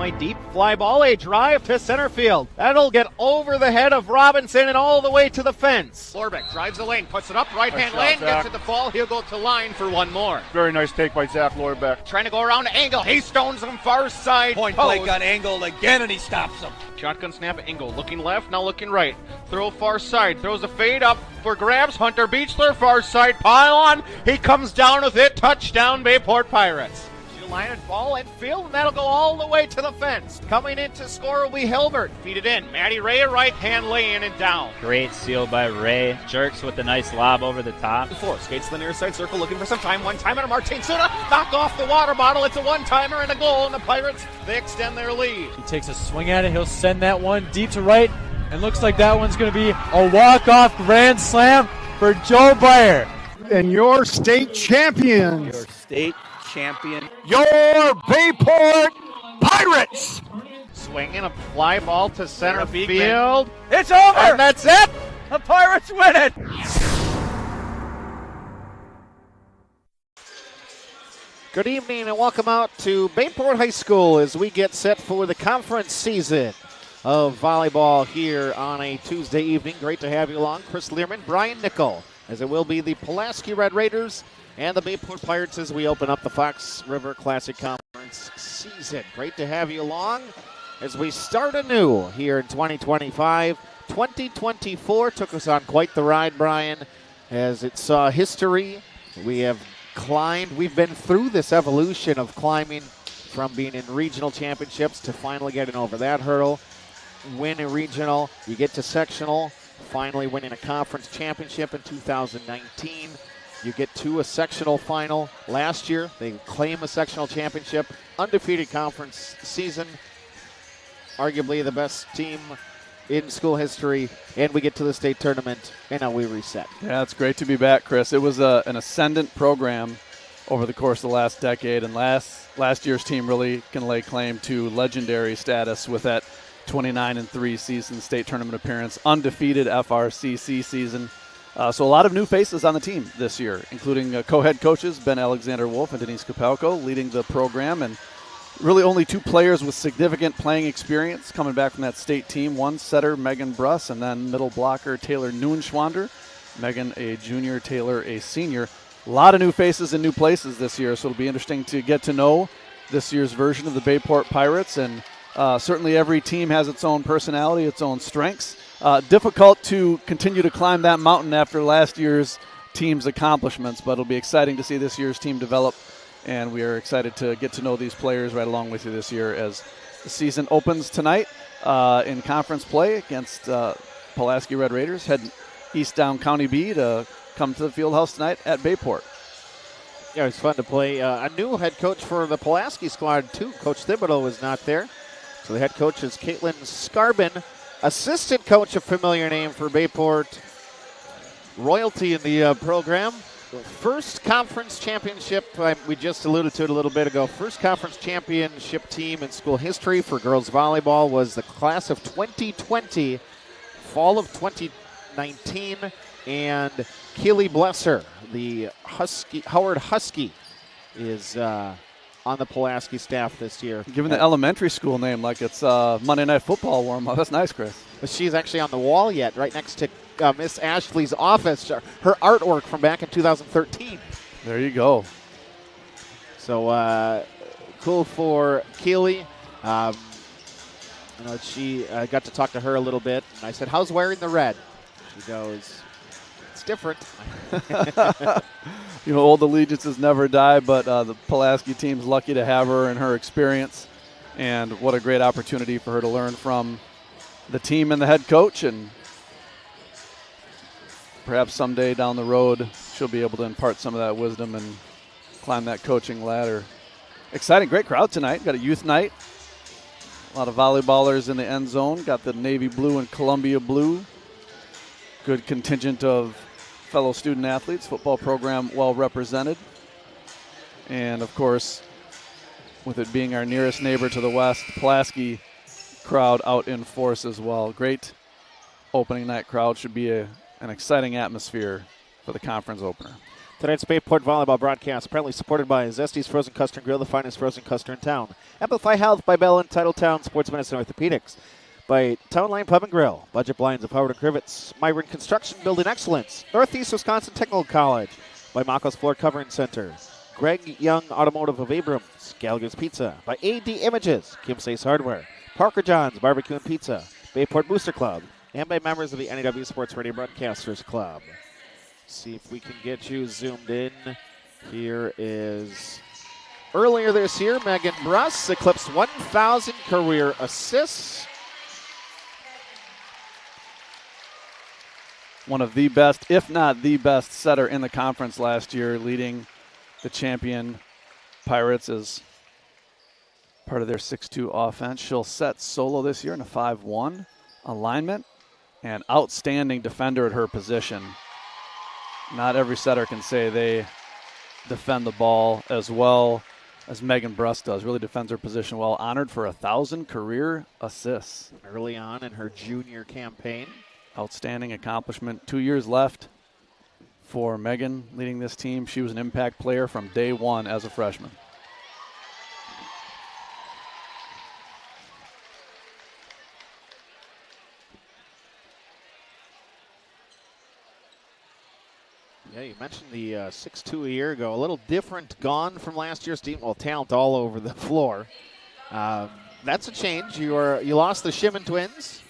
High deep fly ball, a drive to center field. That'll get over the head of Robinson and all the way to the fence. Lorbeck drives the lane, puts it up, right-hand lane, gets it to fall. He'll go to line for one more. Very nice take by Zach Lorbeck. Trying to go around Engel. He stones him far side. Point blank on Engel again, and he stops him. Shotgun snap at Engel. Looking left, now looking right. Throw far side. Throws a fade up for grabs. Hunter Beechler, far side pile on. He comes down with it. Touchdown, Bayport Pirates. Line and ball and field, and that'll go all the way to the fence. Coming in to score will be Hilbert. Feed it in. Matty Ray, a right-hand lane and down. Great steal by Ray. Jerks with a nice lob over the top. Four skates to the near side circle, looking for some time. One time, and a Martin Suna knock off the water bottle. It's a one-timer and a goal, and the Pirates, they extend their lead. He takes a swing at it. He'll send that one deep to right, and looks like that one's going to be a walk-off grand slam for Joe Byer. And your state champions. Your state champion. Your Bayport Pirates. Swinging a fly ball to center field. It's over! And that's it! The Pirates win it! Good evening and welcome out to Bayport High School as we get set for the conference season of volleyball here on a Tuesday evening. Great to have you along. Chris Learman, Brian Nickel, as it will be the Pulaski Red Raiders and the Bayport Pirates as we open up the Fox River Classic Conference season. Great to have you along as we start anew here in 2025. 2024 took us on quite the ride, Brian, as it saw history. We have climbed. We've been through this evolution of climbing from being in regional championships to finally getting over that hurdle. Win a regional, you get to sectional, finally winning a conference championship in 2019. You get to a sectional final last year. They claim a sectional championship. Undefeated conference season. Arguably the best team in school history. And we get to the state tournament, and now we reset. Yeah, it's great to be back, Chris. It was an ascendant program over the course of the last decade, and last year's team really can lay claim to legendary status with that 29-3 season, state tournament appearance, undefeated FRCC season. So a lot of new faces on the team this year, including co-head coaches Ben Alexander-Wolf and Denise Kapelko leading the program, and really only two players with significant playing experience coming back from that state team. One setter, Megan Bruss, and then middle blocker Taylor Noonschwander. Megan a junior, Taylor a senior. A lot of new faces and new places this year, so it'll be interesting to get to know this year's version of the Bayport Pirates, and certainly every team has its own personality, its own strengths. Difficult to continue to climb that mountain after last year's team's accomplishments, but it'll be exciting to see this year's team develop, and we are excited to get to know these players right along with you this year as the season opens tonight in conference play against Pulaski Red Raiders, heading east down County B to come to the field house tonight at Bayport. Yeah, it was fun to play. A new head coach for the Pulaski squad, too. Coach Thibodeau was not there. So the head coach is Caitlin Scarbin. Assistant coach, a familiar name for Bayport royalty in the program. First conference championship, we just alluded to it a little bit ago, first conference championship team in school history for girls volleyball was the class of 2020, fall of 2019, and Keely Blesser, the Howard Husky, is on the Pulaski staff this year. Given the elementary school name like it's Monday Night Football warm-up. That's nice, Chris. But she's actually on the wall yet, right next to Miss Ashley's office, her artwork from back in 2013. There you go. So cool for Keely. She got to talk to her a little bit, and I said, "How's wearing the red?" She goes, "It's different." Old allegiances never die, but the Pulaski team's lucky to have her and her experience, and what a great opportunity for her to learn from the team and the head coach, and perhaps someday down the road she'll be able to impart some of that wisdom and climb that coaching ladder. Exciting, great crowd tonight. Got a youth night. A lot of volleyballers in the end zone. Got the navy blue and Columbia blue. Good contingent of fellow student athletes. Football program well represented. And, of course, with it being our nearest neighbor to the west, Pulaski crowd out in force as well. Great opening night crowd. Should be an exciting atmosphere for the conference opener. Tonight's Bayport Volleyball broadcast proudly supported by Zesty's Frozen Custard Grill, the finest frozen custard in town. Amplify Health by Bell and Titletown Sports Medicine Orthopedics. By Town Line Pub and Grill, Budget Blinds of Howard and Crivets. Myron Construction Building Excellence. Northeast Wisconsin Technical College. By Mako's Floor Covering Center. Greg Young Automotive of Abrams. Gallagher's Pizza. By AD Images. Kim Sace Hardware. Parker John's Barbecue and Pizza. Bayport Booster Club. And by members of the NEW Sports Radio Broadcasters Club. See if we can get you zoomed in. Here is earlier this year, Megan Bruss eclipsed 1,000 career assists. One of the best, if not the best, setter in the conference last year, leading the champion Pirates as part of their 6-2 offense. She'll set solo this year in a 5-1 alignment, and outstanding defender at her position. Not every setter can say they defend the ball as well as Megan Bruss does. Really defends her position well. Honored for 1,000 career assists. Early on in her junior campaign. Outstanding accomplishment. 2 years left for Megan leading this team. She was an impact player from day one as a freshman. Yeah, you mentioned the 6'2" a year ago. A little different gone from last year's team. Well, talent all over the floor. That's a change. You lost the Shimon twins.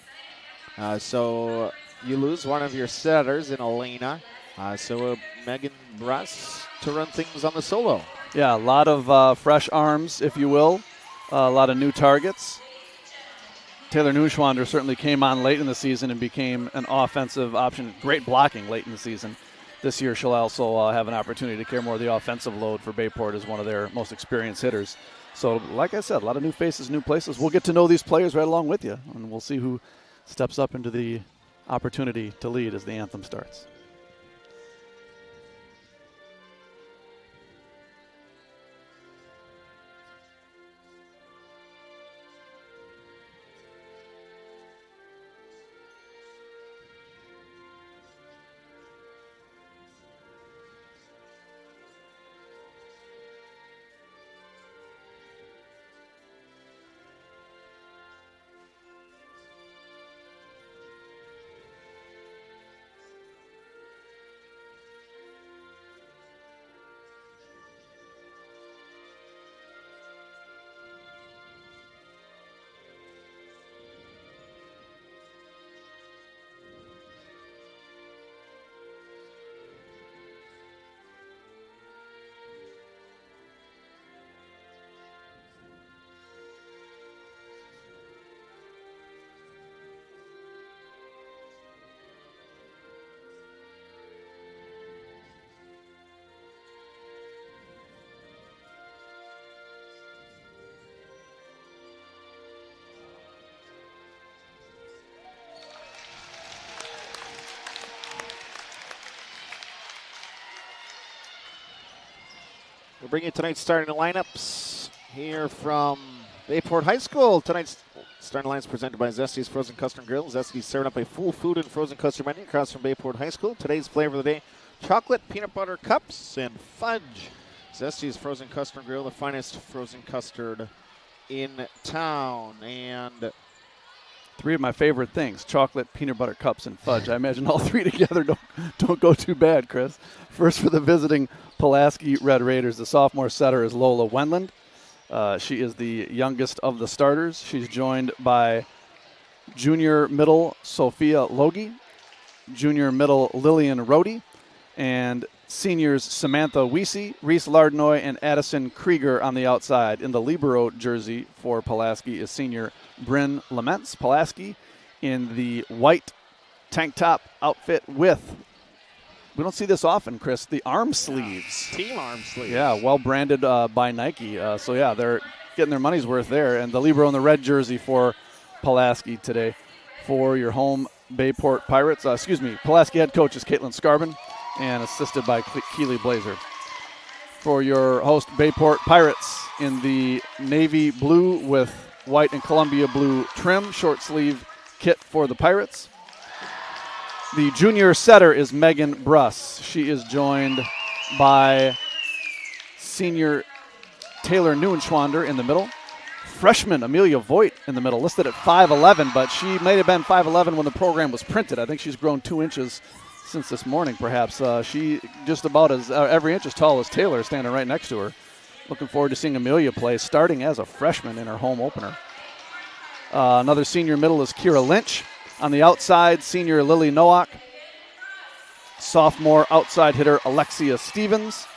So you lose one of your setters in Elena. So Megan Bruss to run things on the solo. Yeah, a lot of fresh arms, if you will. A lot of new targets. Taylor Neuschwander certainly came on late in the season and became an offensive option. Great blocking late in the season. This year she'll also have an opportunity to carry more of the offensive load for Bayport as one of their most experienced hitters. So, like I said, a lot of new faces, new places. We'll get to know these players right along with you, and we'll see who steps up into the opportunity to lead as the anthem starts. We'll bring you tonight's starting lineups here from Bayport High School. Tonight's starting lineups presented by Zesty's Frozen Custard Grill. Zesty's serving up a full food and frozen custard menu across from Bayport High School. Today's flavor of the day, chocolate peanut butter cups and fudge. Zesty's Frozen Custard Grill, the finest frozen custard in town. And three of my favorite things, chocolate, peanut butter cups, and fudge. I imagine all three together don't go too bad, Chris. First for the visiting Pulaski Red Raiders, the sophomore setter is Lola Wendland. She is the youngest of the starters. She's joined by junior middle Sophia Logie, junior middle Lillian Rohde, and seniors Samantha Wiese, Reese Lardnoy, and Addison Krieger on the outside. In the libero jersey for Pulaski is senior Bryn Laments. Pulaski in the white tank top outfit with, we don't see this often, Chris, the arm sleeves. Team arm sleeves. Yeah, well branded by Nike. So, yeah, they're getting their money's worth there. And the libero in the red jersey for Pulaski today. For your home Bayport Pirates, Pulaski head coach is Caitlin Scarbin and assisted by Keely Blazer. For your host Bayport Pirates in the navy blue with white and Columbia blue trim, short sleeve kit for the Pirates. The junior setter is Megan Bruss. She is joined by senior Taylor Neuenschwander in the middle. Freshman Amelia Voigt in the middle, listed at 5'11", but she may have been 5'11" when the program was printed. I think she's grown 2 inches since this morning, perhaps. She just about as every inch as tall as Taylor, standing right next to her. Looking forward to seeing Amelia play, starting as a freshman in her home opener. Another senior middle is Kira Lynch. On the outside, senior Lily Nowak. Sophomore outside hitter Alexia Stevens.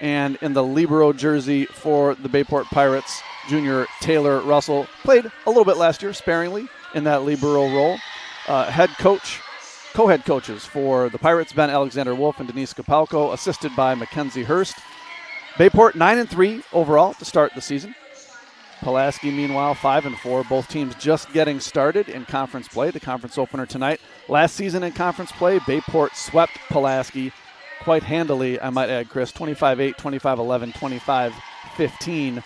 And in the libero jersey for the Bayport Pirates, junior Taylor Russell. Played a little bit last year, sparingly, in that libero role. Co-head coaches for the Pirates, Ben Alexander Wolf and Denise Kapalko, assisted by Mackenzie Hurst. Bayport 9-3 overall to start the season. Pulaski, meanwhile, 5-4. Both teams just getting started in conference play. The conference opener tonight. Last season in conference play, Bayport swept Pulaski quite handily, I might add, Chris. 25-8, 25-11, 25-15.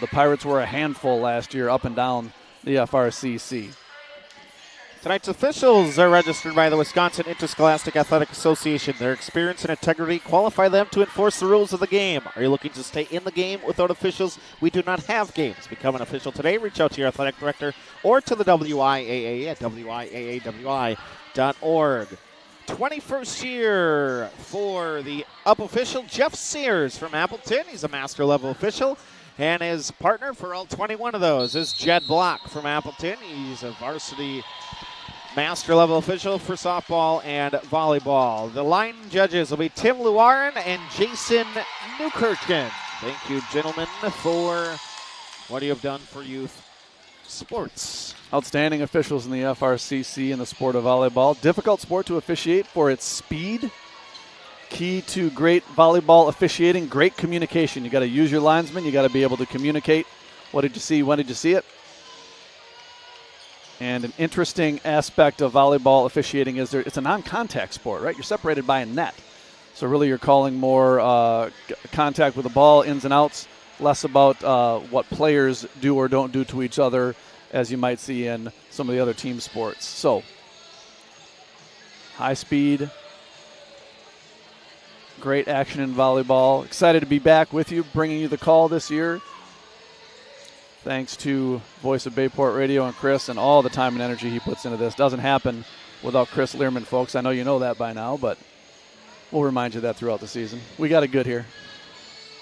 The Pirates were a handful last year up and down the FRCC. Tonight's officials are registered by the Wisconsin Interscholastic Athletic Association. Their experience and integrity qualify them to enforce the rules of the game. Are you looking to stay in the game without officials? We do not have games. Become an official today. Reach out to your athletic director or to the WIAA at wiaawi.org. 21st year for the UP official, Jeff Sears from Appleton. He's a master level official. And his partner for all 21 of those is Jed Block from Appleton. He's a varsity master level official for softball and volleyball. The line judges will be Tim Luarin and Jason Newkirchen. Thank you, gentlemen, for what you have done for youth sports. Outstanding officials in the FRCC in the sport of volleyball. Difficult sport to officiate for its speed. Key to great volleyball officiating, great communication. You got to use your linesman. You got to be able to communicate. What did you see? When did you see it? And an interesting aspect of volleyball officiating is it's a non-contact sport, right? You're separated by a net. So really you're calling more contact with the ball, ins and outs, less about what players do or don't do to each other, as you might see in some of the other team sports. So, high speed, great action in volleyball. Excited to be back with you, bringing you the call this year. Thanks to Voice of Bayport Radio and Chris and all the time and energy he puts into this. Doesn't happen without Chris Learman, folks. I know you know that by now, but we'll remind you that throughout the season. We got it good here.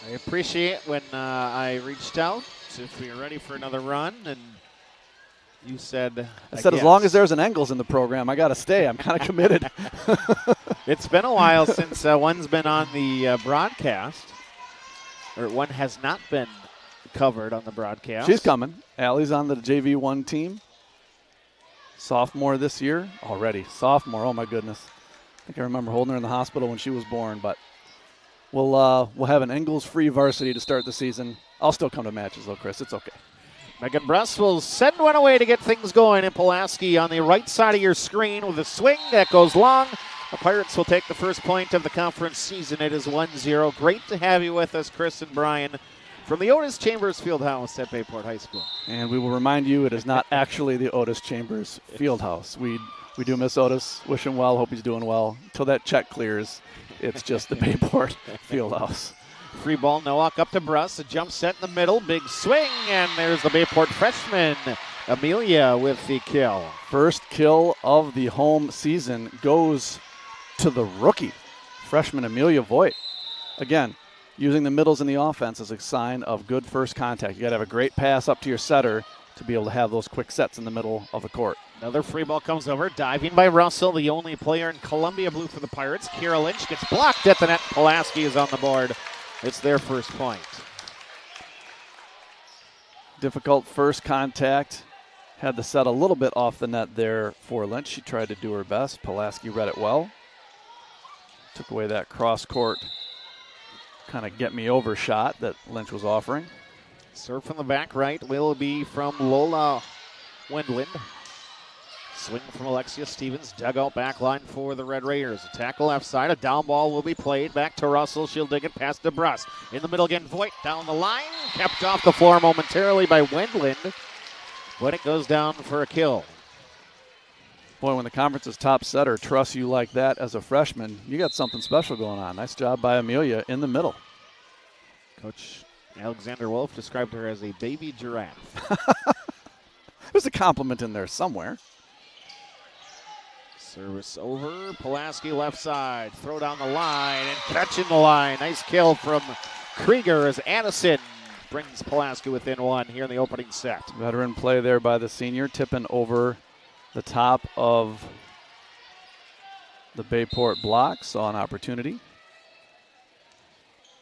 I appreciate when I reached out if we were ready for another run, and you said, I said, as long as there's an Engels in the program, I got to stay. I'm kind of committed. It's been a while since one's been on the broadcast, or one has not been covered on the broadcast. She's coming. Allie's on the JV1 team. Sophomore this year already. Sophomore, oh my goodness. I think I remember holding her in the hospital when she was born, but we'll have an Engels-free varsity to start the season. I'll still come to matches though, Chris. It's okay. Megan Bruss will send one away to get things going in Pulaski on the right side of your screen with a swing that goes long. The Pirates will take the first point of the conference season. It is 1-0. Great to have you with us, Chris and Brian, from the Otis Chambers Fieldhouse at Bayport High School. And we will remind you, it is not actually the Otis Chambers Fieldhouse. We do miss Otis. Wish him well. Hope he's doing well. Until that check clears, it's just the Bayport Fieldhouse. Free ball, Nowak up to Bruss. A jump set in the middle. Big swing, and there's the Bayport freshman, Amelia, with the kill. First kill of the home season goes to the rookie, freshman Amelia Voigt. Again, using the middles in the offense is a sign of good first contact. You got to have a great pass up to your setter to be able to have those quick sets in the middle of the court. Another free ball comes over, diving by Russell, the only player in Columbia blue for the Pirates. Kira Lynch gets blocked at the net. Pulaski is on the board. It's their first point. Difficult first contact. Had the set a little bit off the net there for Lynch. She tried to do her best. Pulaski read it well. Took away that cross-court kind of get-me-over shot that Lynch was offering. Serve from the back right will be from Lola Wendland. Swing from Alexia Stevens. Dugout back line for the Red Raiders. A tackle left side. A down ball will be played. Back to Russell. She'll dig it past DeBruss. In the middle again, Voigt down the line. Kept off the floor momentarily by Wendland. But it goes down for a kill. Boy, when the conference's top setter trusts you like that as a freshman, you got something special going on. Nice job by Amelia in the middle. Coach Alexander Wolf described her as a baby giraffe. There's a compliment in there somewhere. Service over. Pulaski left side. Throw down the line and catching the line. Nice kill from Krieger as Addison brings Pulaski within one here in the opening set. Veteran play there by the senior, tipping over the top of the Bayport block. Saw an opportunity.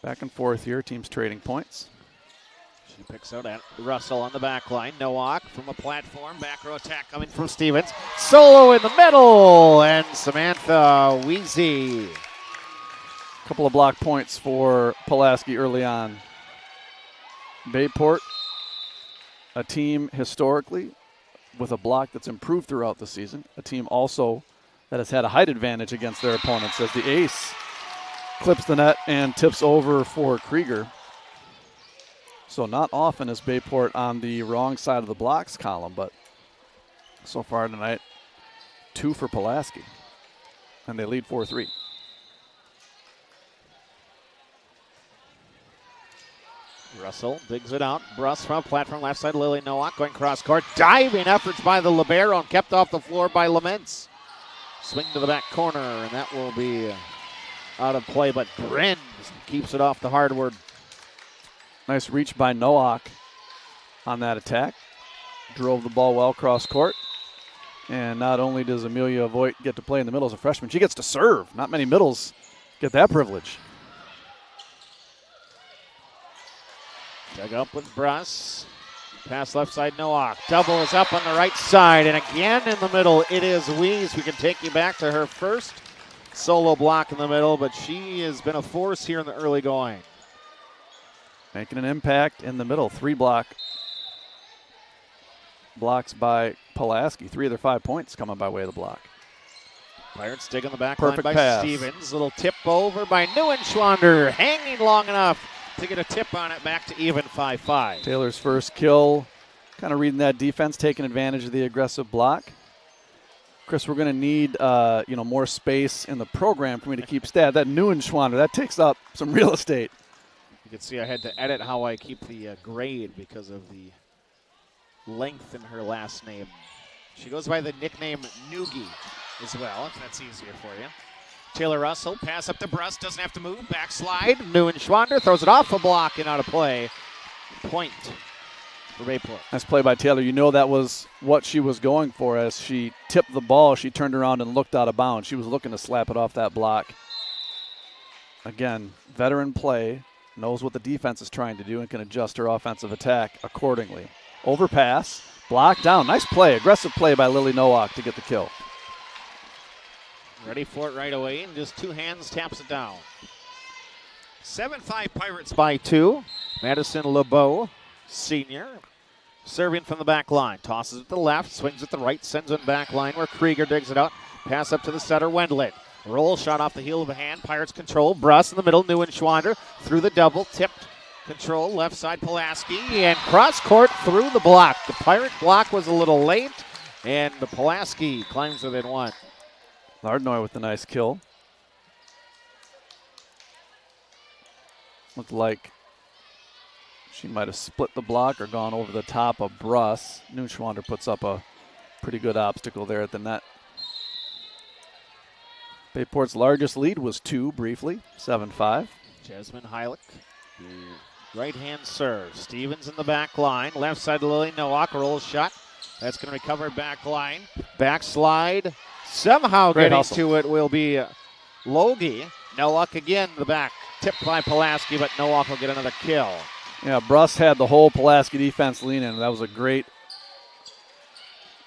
Back and forth here, teams trading points. She picks out at Russell on the back line. Nowak from a platform. Back row attack coming from Stevens. Solo in the middle. And Samantha Weezy. Couple of block points for Pulaski early on. Bayport, a team historically with a block that's improved throughout the season. A team also that has had a height advantage against their opponents as the ace clips the net and tips over for Krieger. So not often is Bayport on the wrong side of the blocks column, but so far tonight, 2 for Pulaski. And they lead 4-3. Russell digs it out. Bruss from platform left side. Lily Nowak going cross court. Diving efforts by the libero and kept off the floor by Laments. Swing to the back corner, and that will be out of play, but Bren keeps it off the hardwood. Nice reach by Nowak on that attack. Drove the ball well cross court. And not only does Amelia Voigt get to play in the middle as a freshman, she gets to serve. Not many middles get that privilege. Dug up with Bruss. Pass left side, Nowak. Double is up on the right side, and again in the middle, it is Wees. We can take you back to her first solo block in the middle, but she has been a force here in the early going. Making an impact in the middle. 3 blocks by Pulaski. 3 of their 5 points coming by way of the block. Pirates dig on the back Perfect line by pass. Stevens. Little tip over by Neuenschwander. Hanging long enough to get a tip on it back to even 5-5. Taylor's first kill. Kind of reading that defense, taking advantage of the aggressive block. Chris, we're going to need more space in the program for me to keep stat. That Neuenschwander, that takes up some real estate. You can see I had to edit how I keep the grade because of the length in her last name. She goes by the nickname Noogie as well, if that's easier for you. Taylor Russell, pass up to Bruss, doesn't have to move, backslide. Neuenschwander throws it off a block and out of play. Point for Bayport. Nice play by Taylor. You know that was what she was going for as she tipped the ball. She turned around and looked out of bounds. She was looking to slap it off that block. Again, veteran play. Knows what the defense is trying to do and can adjust her offensive attack accordingly. Overpass, block down. Nice play, aggressive play by Lily Nowak to get the kill. Ready for it right away, and just 2 hands taps it down. 7-5 Pirates by 2. Madison LeBeau, senior, serving from the back line. Tosses it to the left, swings it to the right, sends it back line where Krieger digs it out. Pass up to the setter, Wendland. Roll shot off the heel of a hand. Pirates control. Bruss in the middle. Neuenschwander through the double. Tipped. Control. Left side Pulaski. And cross court through the block. The Pirate block was a little late. And the Pulaski climbs within 1. Lardnoy with the nice kill. Looked like she might have split the block or gone over the top of Bruss. Neuenschwander puts up a pretty good obstacle there at the net. Bayport's largest lead was 2 briefly, 7-5. Jasmine Heilich, the right-hand serve. Stevens in the back line. Left side to Lily Nowak, roll shot. That's going to be covered back line. Backslide. Somehow Great getting hustle. to it will be Logie. Nowak again, the back. Tipped by Pulaski, but Nowak will get another kill. Yeah, Bruss had the whole Pulaski defense lean in. That was a great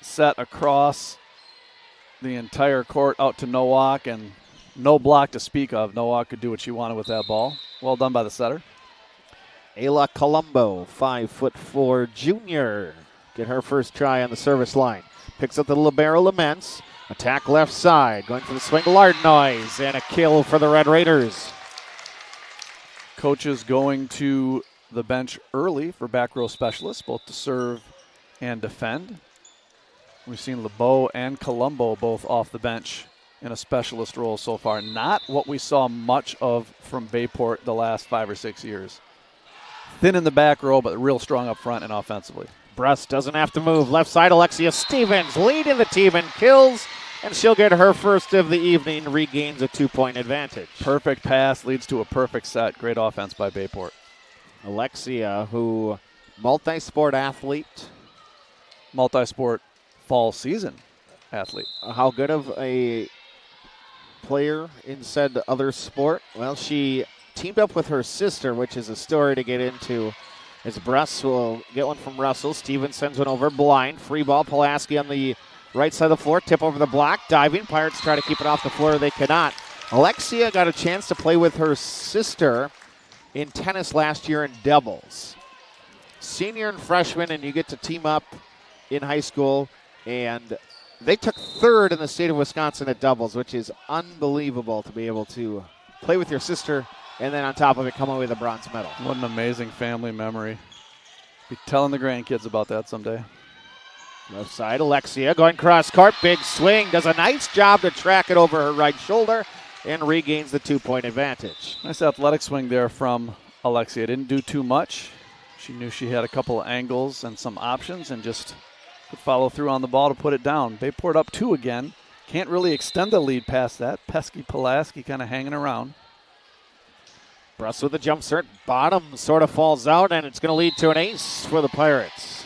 set across the entire court out to Nowak, and no block to speak of. Nowak could do what she wanted with that ball. Well done by the setter. Ayla Colombo, 5'4" junior. Get her first try on the service line. Picks up the libero Laments. Attack left side. Going for the swing, Lardnoy. And a kill for the Red Raiders. Coaches going to the bench early for back row specialists, both to serve and defend. We've seen LeBeau and Colombo both off the bench in a specialist role so far. Not what we saw much of from Bayport the last 5 or 6 years. Thin in the back row, but real strong up front and offensively. Bruss doesn't have to move. Left side, Alexia Stevens leading the team in kills, and she'll get her first of the evening, regains a 2-point advantage. Perfect pass leads to a perfect set. Great offense by Bayport. Alexia, who multi-sport athlete. Multi-sport fall season athlete. How good of a player in said other sport? Well, she teamed up with her sister, which is a story to get into. As Bruss will get one from Russell. Stevens sends one over blind. Free ball. Pulaski on the right side of the floor. Tip over the block. Diving. Pirates try to keep it off the floor. They cannot. Alexia got a chance to play with her sister in tennis last year in doubles. Senior and freshman, and you get to team up in high school. And they took third in the state of Wisconsin at doubles, which is unbelievable to be able to play with your sister and then on top of it come away with a bronze medal. What an amazing family memory. Be telling the grandkids about that someday. Left side, Alexia going cross court. Big swing. Does a nice job to track it over her right shoulder and regains the 2-point advantage. Nice athletic swing there from Alexia. Didn't do too much. She knew she had a couple of angles and some options and just could follow through on the ball to put it down. Bayport up 2 again. Can't really extend the lead past that. Pesky Pulaski kind of hanging around. Bruss with the jump cert. Bottom sort of falls out, and it's going to lead to an ace for the Pirates.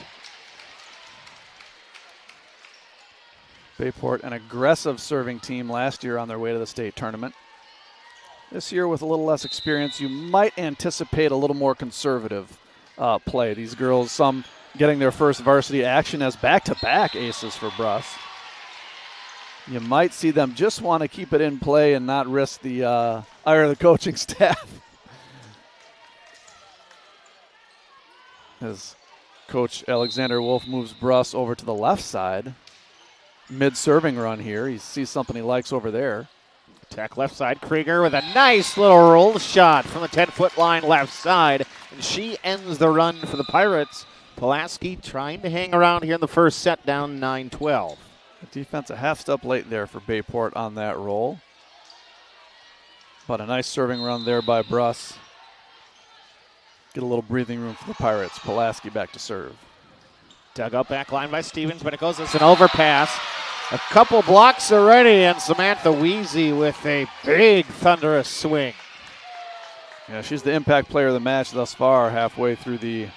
Bayport, an aggressive serving team last year on their way to the state tournament. This year with a little less experience, you might anticipate a little more conservative play. These girls, some getting their first varsity action as back-to-back aces for Bruss. You might see them just want to keep it in play and not risk the ire of the coaching staff. As Coach Alexander Wolf moves Bruss over to the left side. Mid-serving run here. He sees something he likes over there. Attack left side. Krieger with a nice little roll shot from the 10-foot line left side. And she ends the run for the Pirates. Pulaski trying to hang around here in the first set, down 9-12. Defense a half step late there for Bayport on that roll. But a nice serving run there by Bruss. Get a little breathing room for the Pirates. Pulaski back to serve. Dug up back line by Stevens, but it goes as an overpass. A couple blocks already, and Samantha Weezy with a big thunderous swing. Yeah, she's the impact player of the match thus far, halfway through the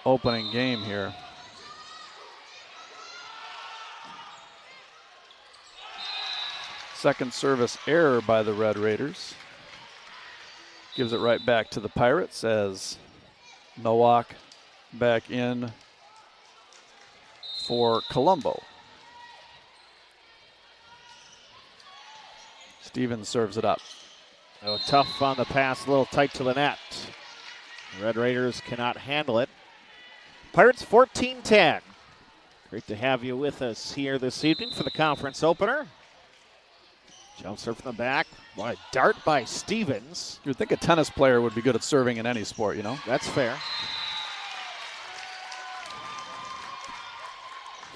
opening game here. Second service error by the Red Raiders. Gives it right back to the Pirates as Nowak back in for Colombo. Stevens serves it up. Oh, tough on the pass, a little tight to the net. Red Raiders cannot handle it. Pirates 14-10. Great to have you with us here this evening for the conference opener. Jump serve from the back. What a dart by Stevens. You would think a tennis player would be good at serving in any sport, you know? That's fair.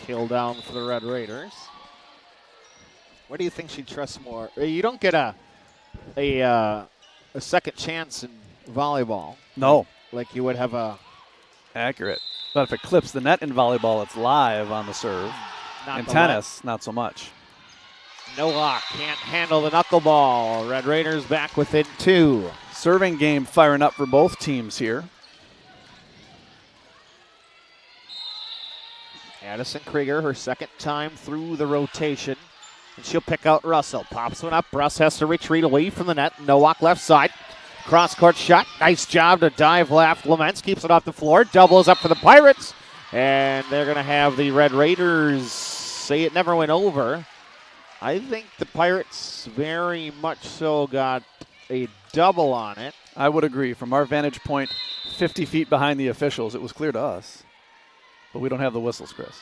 Kill down for the Red Raiders. What do you think she trusts more? You don't get a second chance in volleyball. No. Like you would have a... Accurate. But if it clips the net in volleyball, it's live on the serve. In tennis, not so much. Nowak can't handle the knuckleball. Red Raiders back within 2. Serving game firing up for both teams here. Addison Krieger, her second time through the rotation. And she'll pick out Russell. Pops one up. Bruss has to retreat away from the net. Nowak left side. Cross-court shot. Nice job to dive left. Laments keeps it off the floor. Doubles up for the Pirates. And they're going to have the Red Raiders say it never went over. I think the Pirates very much so got a double on it. I would agree. From our vantage point, 50 feet behind the officials, it was clear to us. But we don't have the whistles, Chris.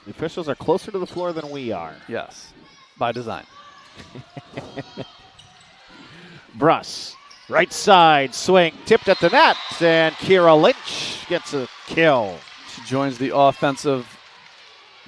The officials are closer to the floor than we are. Yes, by design. Bruss, right side swing, tipped at the net, and Kira Lynch gets a kill. She joins the offensive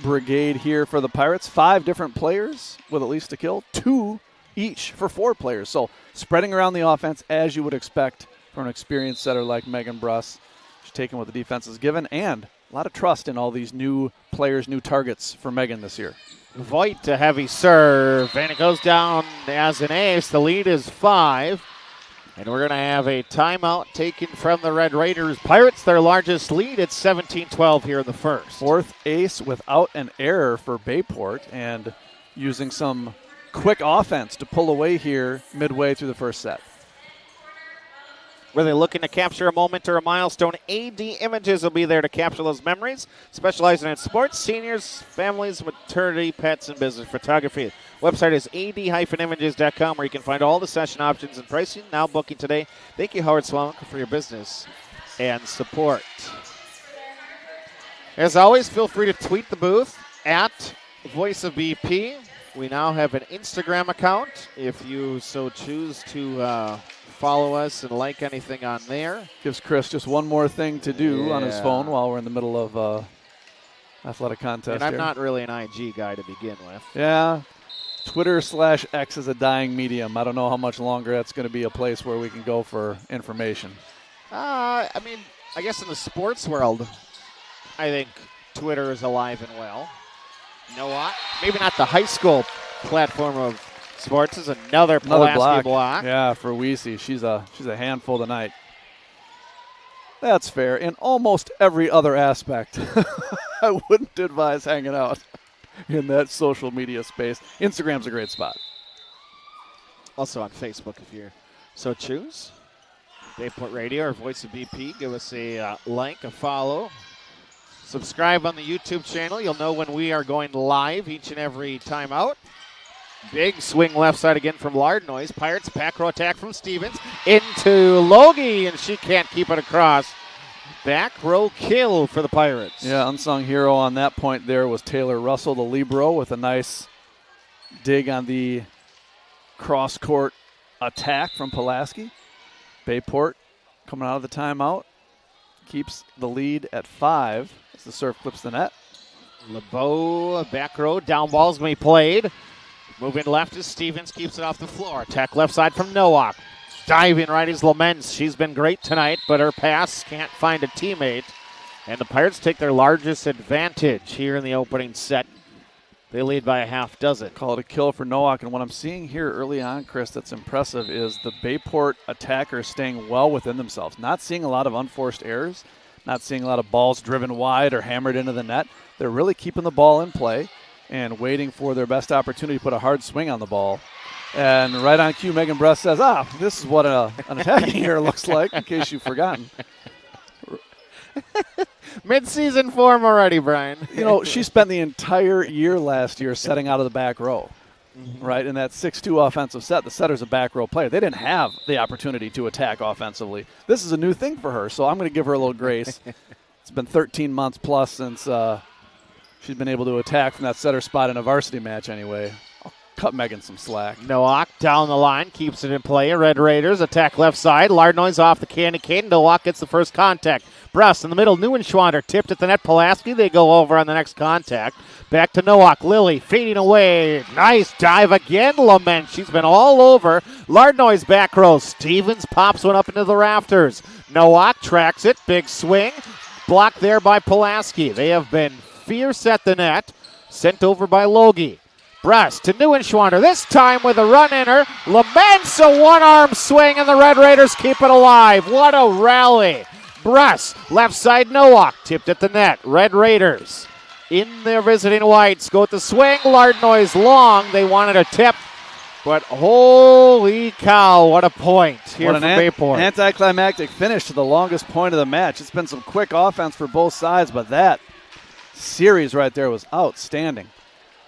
brigade here for the Pirates. 5 different players with at least a kill, 2 each for 4 players. So spreading around the offense as you would expect from an experienced setter like Megan Bruss. She's taking what the defense is given, and a lot of trust in all these new players, new targets for Megan this year. Voigt, a heavy serve, and it goes down as an ace. The lead is 5. And we're going to have a timeout taken from the Red Raiders. Pirates, their largest lead. It's 17-12 here in the first. 4th ace without an error for Bayport, and using some quick offense to pull away here midway through the first set. Were they looking to capture a moment or a milestone? AD Images will be there to capture those memories, specializing in sports, seniors, families, maternity, pets, and business photography. Website is ad-images.com, where you can find all the session options and pricing. Now booking today. Thank you, Howard Swallenka, for your business and support. As always, feel free to tweet the booth at Voice of BP. We now have an Instagram account if you so choose to follow us and like anything on there. Gives Chris just one more thing to do on his phone while we're in the middle of athletic contest. And I'm here. not really an IG guy to begin with. Yeah. Twitter/X is a dying medium. I don't know how much longer that's going to be a place where we can go for information. I mean, I guess in the sports world, I think Twitter is alive and well. You know what? Maybe not the high school platform of sports. Is another Pulaski block. Yeah, for Weesey. She's a handful tonight. That's fair. In almost every other aspect, I wouldn't advise hanging out in that social media space. Instagram's a great spot. Also on Facebook if you so choose. Bayport Radio or Voice of BP. Give us a like, a follow. Subscribe on the YouTube channel. You'll know when we are going live each and every time out. Big swing left side again from Lardnois. Pirates back row attack from Stevens into Logie, and she can't keep it across. Back row kill for the Pirates. Yeah, unsung hero on that point there was Taylor Russell, the libero, with a nice dig on the cross-court attack from Pulaski. Bayport coming out of the timeout. Keeps the lead at 5 as the serve clips the net. LeBeau, back row, down ball's going to be played. Moving left is Stevens, keeps it off the floor. Attack left side from Nowak. Diving right is Laments. She's been great tonight, but her pass can't find a teammate. And the Pirates take their largest advantage here in the opening set. They lead by a half dozen. Call it a kill for Nowak. And what I'm seeing here early on, Chris, that's impressive is the Bayport attackers staying well within themselves. Not seeing a lot of unforced errors. Not seeing a lot of balls driven wide or hammered into the net. They're really keeping the ball in play and waiting for their best opportunity to put a hard swing on the ball. And right on cue, Megan Bruss says, this is what an attacking error looks like, in case you've forgotten. Mid-season form already, Brian. You know, she spent the entire year last year setting out of the back row, right? In that 6-2 offensive set, the setter's a back row player. They didn't have the opportunity to attack offensively. This is a new thing for her, so I'm going to give her a little grace. It's been 13 months plus since she's been able to attack from that setter spot in a varsity match anyway. I'll cut Megan some slack. Nowak down the line, keeps it in play. Red Raiders attack left side. Lardnois off the candy cane. Nowak gets the first contact. Bruss in the middle. Neuenschwander tipped at the net. Pulaski, they go over on the next contact. Back to Nowak. Lily feeding away. Nice dive again. Lament. She's been all over. Lardnois back row. Stevens pops one up into the rafters. Nowak tracks it. Big swing. Blocked there by Pulaski. They have been fierce at the net. Sent over by Logie. Bruss to Neuenschwander. This time with a run-inner. Laments a one-arm swing, and the Red Raiders keep it alive. What a rally. Bruss, left side Nowak, tipped at the net. Red Raiders in their visiting whites. Go with the swing. Lardnois long. They wanted a tip, but holy cow, what a point here from Bayport. Anticlimactic finish to the longest point of the match. It's been some quick offense for both sides, but that series right there was outstanding.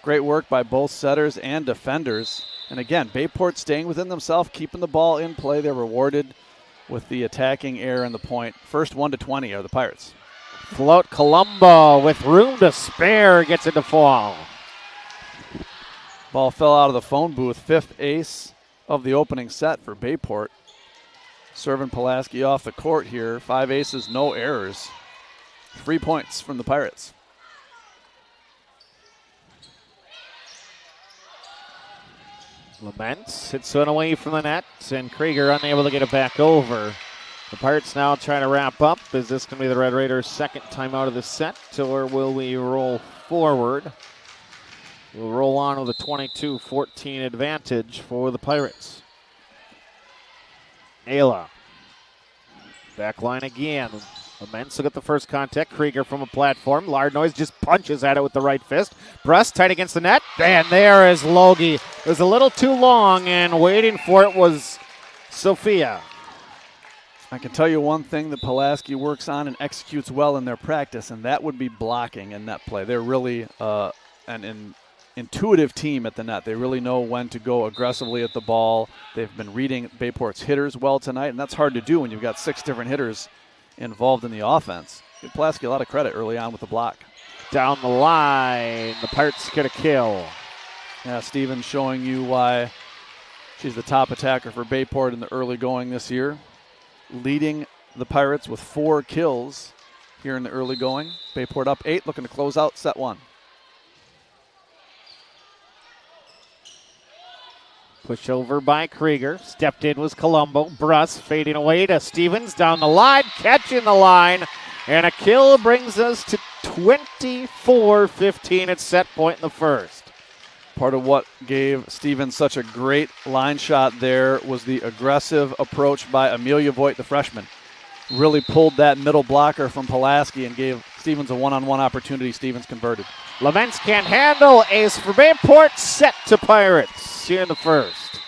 Great work by both setters and defenders. And again, Bayport staying within themselves, keeping the ball in play. They're rewarded with the attacking error in the point. First 1-20 are the Pirates. Float Colombo with room to spare, gets it to fall. Ball fell out of the phone booth. 5th ace of the opening set for Bayport. Serving Pulaski off the court here. 5 aces, no errors. 3 points from the Pirates. Laments hits one away from the net, and Krieger unable to get it back over. The Pirates now trying to wrap up. Is this going to be the Red Raiders' second time out of the set, or will we roll forward? We'll roll on with a 22-14 advantage for the Pirates. Ayla. Back line again. Laments will get the first contact. Krieger from a platform. Lardnoise just punches at it with the right fist. Brust tight against the net. And there is Logie. It was a little too long, and waiting for it was Sophia. I can tell you one thing that Pulaski works on and executes well in their practice, and that would be blocking in net play. They're really an intuitive team at the net. They really know when to go aggressively at the ball. They've been reading Bayport's hitters well tonight, and that's hard to do when you've got 6 different hitters involved in the offense. Give Pulaski a lot of credit early on with the block. Down the line, the Pirates get a kill. Yeah, Stevens showing you why she's the top attacker for Bayport in the early going this year. Leading the Pirates with 4 kills here in the early going. Bayport up 8, looking to close out set 1. Push over by Krieger. Stepped in was Colombo. Bruss fading away to Stevens. Down the line. Catching the line. And a kill brings us to 24-15 at set point in the first. Part of what gave Stevens such a great line shot there was the aggressive approach by Amelia Voigt, the freshman. Really pulled that middle blocker from Pulaski and gave Stevens a one-on-one opportunity. Stevens converted. Laments can't handle. Ace for Bayport. Set to Pirates here in the first.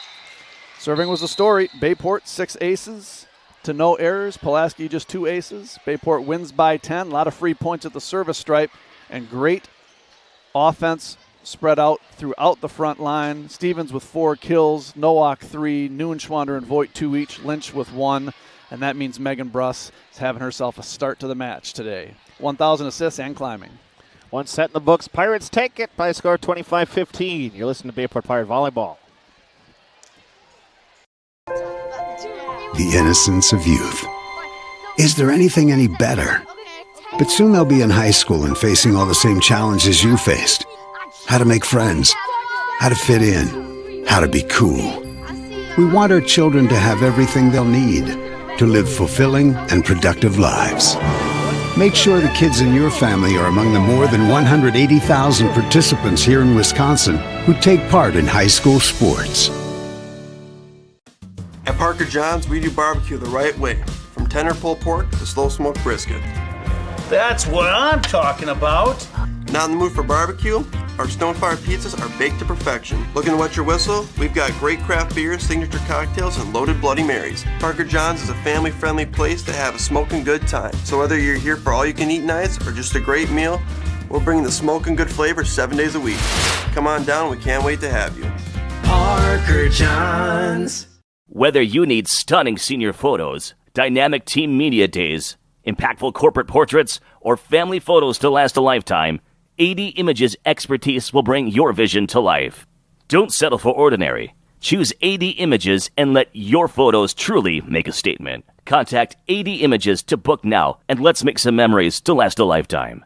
Serving was the story. Bayport 6 aces to no errors. Pulaski just 2 aces. Bayport wins by 10. A lot of free points at the service stripe and great offense spread out throughout the front line. Stevens with 4 kills. Nowak 3. Neuenschwander and Voigt 2 each. Lynch with 1. And that means Megan Bruss is having herself a start to the match today. 1,000 assists and climbing. One set in the books. Pirates take it by a score of 25-15. You're listening to Bayport Pirate Volleyball. The innocence of youth. Is there anything any better? But soon they'll be in high school and facing all the same challenges you faced. How to make friends, how to fit in, how to be cool. We want our children to have everything they'll need to live fulfilling and productive lives. Make sure the kids in your family are among the more than 180,000 participants here in Wisconsin who take part in high school sports. At Parker John's, we do barbecue the right way, from tender pulled pork to slow smoked brisket. That's what I'm talking about. Not in the mood for barbecue? Our Stonefire pizzas are baked to perfection. Looking to wet your whistle? We've got great craft beers, signature cocktails, and loaded Bloody Marys. Parker John's is a family-friendly place to have a smoking good time. So whether you're here for all-you-can-eat nights or just a great meal, we're bringing the smoking good flavor 7 days a week. Come on down, we can't wait to have you. Parker John's. Whether you need stunning senior photos, dynamic team media days, impactful corporate portraits, or family photos to last a lifetime, AD Images expertise will bring your vision to life. Don't settle for ordinary. Choose AD Images and let your photos truly make a statement. Contact AD Images to book now, and let's make some memories to last a lifetime.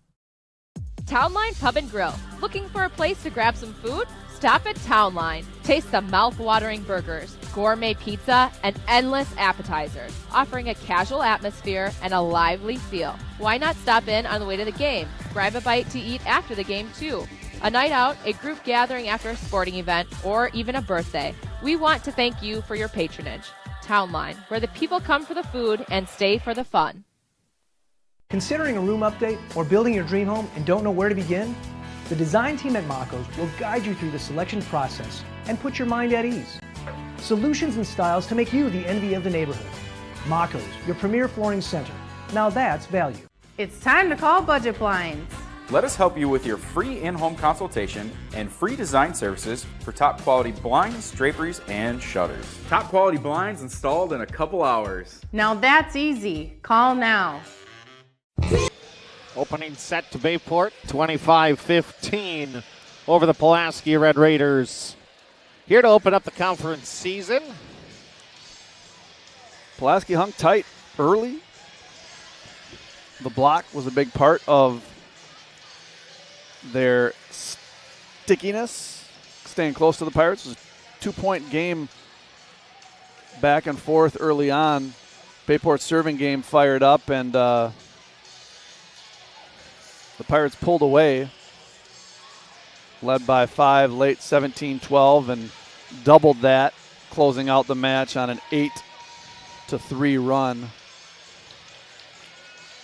Townline Pub and Grill. Looking for a place to grab some food? Stop at Townline. Taste the mouth-watering burgers, gourmet pizza, and endless appetizers, offering a casual atmosphere and a lively feel. Why not stop in on the way to the game? Grab a bite to eat after the game, too. A night out, a group gathering after a sporting event, or even a birthday. We want to thank you for your patronage. Townline, where the people come for the food and stay for the fun. Considering a room update or building your dream home and don't know where to begin? The design team at Mako's will guide you through the selection process and put your mind at ease. Solutions and styles to make you the envy of the neighborhood. Mako's, your premier flooring center. Now that's value. It's time to call Budget Blinds. Let us help you with your free in-home consultation and free design services for top quality blinds, draperies, and shutters. Top quality blinds installed in a couple hours. Now that's easy. Call now. Opening set to Bayport, 25-15 over the Pulaski Red Raiders. Here to open up the conference season. Pulaski hung tight early. The block was a big part of their stickiness. Staying close to the Pirates was 2-point game back and forth early on. Bayport's serving game fired up, and the Pirates pulled away, led by 5 late 17-12, and doubled that, closing out the match on an 8-3 run.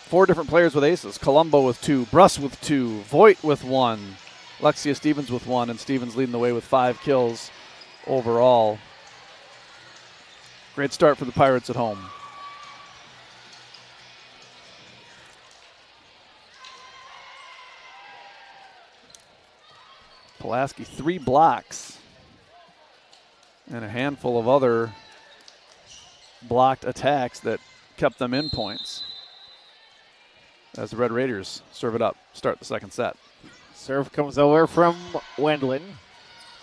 4 different players with aces. Colombo with 2, Bruss with 2, Voigt with 1, Lexia Stevens with 1, and Stevens leading the way with 5 kills overall. Great start for the Pirates at home. Pulaski 3 blocks and a handful of other blocked attacks that kept them in points as the Red Raiders serve it up, start the second set. Serve comes over from Wendland.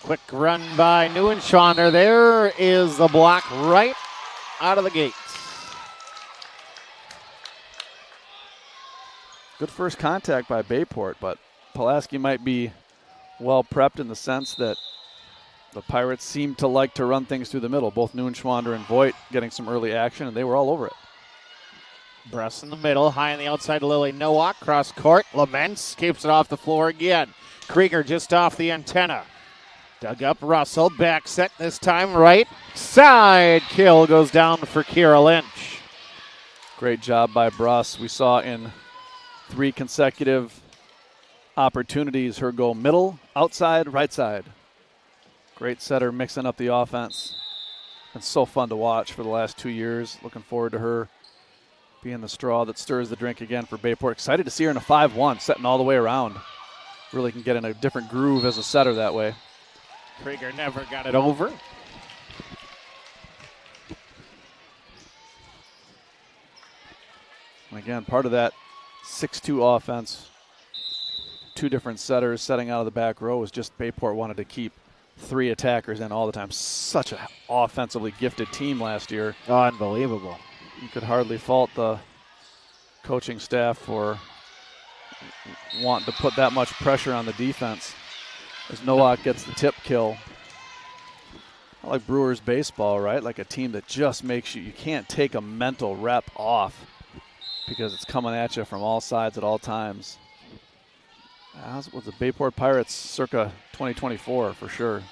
Quick run by Neuenschwander. There is the block right out of the gates. Good first contact by Bayport, but Pulaski might be well prepped in the sense that the Pirates seem to like to run things through the middle. Both Neuenschwander and Voigt getting some early action, and they were all over it. Bruss in the middle, high on the outside, Lily Nowak, cross court. Laments keeps it off the floor again. Krieger just off the antenna. Dug up Russell, back set this time right. Side kill goes down for Kira Lynch. Great job by Bruss. We saw in 3 consecutive opportunities her go middle, outside, right side. Great setter mixing up the offense. It's so fun to watch for the last 2 years. Looking forward to her being the straw that stirs the drink again for Bayport. Excited to see her in a 5-1, setting all the way around. Really can get in a different groove as a setter that way. Krieger never got it over. And again, part of that 6-2 offense, 2 different setters setting out of the back row, was just Bayport wanted to keep 3 attackers in all the time. Such an offensively gifted team last year. Unbelievable. You could hardly fault the coaching staff for wanting to put that much pressure on the defense as Nowak gets the tip kill. I like Brewers baseball, right? Like a team that just makes you can't take a mental rep off because it's coming at you from all sides at all times. That was the Bayport Pirates circa 2024 for sure.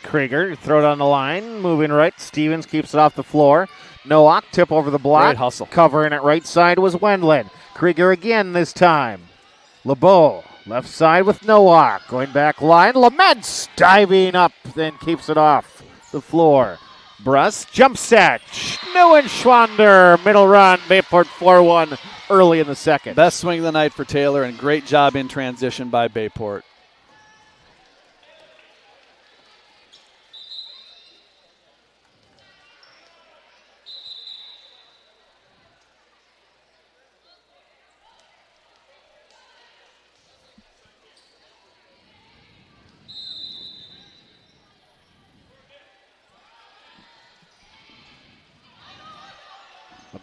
Krieger, throw it on the line, moving right. Stevens keeps it off the floor. Nowak, tip over the block. Great hustle. Covering it right side was Wendland. Krieger again this time. LeBeau, left side with Nowak. Going back line, Laments diving up, then keeps it off the floor. Bruss, jump set. Neuenschwander, middle run. Bayport 4-1 early in the second. Best swing of the night for Taylor, and great job in transition by Bayport.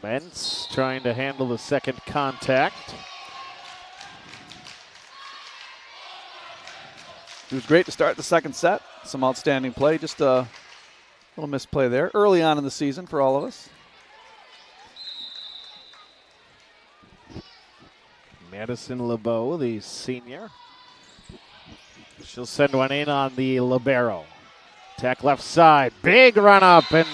Laments trying to handle the second contact. It was great to start the second set. Some outstanding play. Just a little misplay there early on in the season for all of us. Madison LeBeau, the senior. She'll send one in on the libero. Attack left side. Big run up and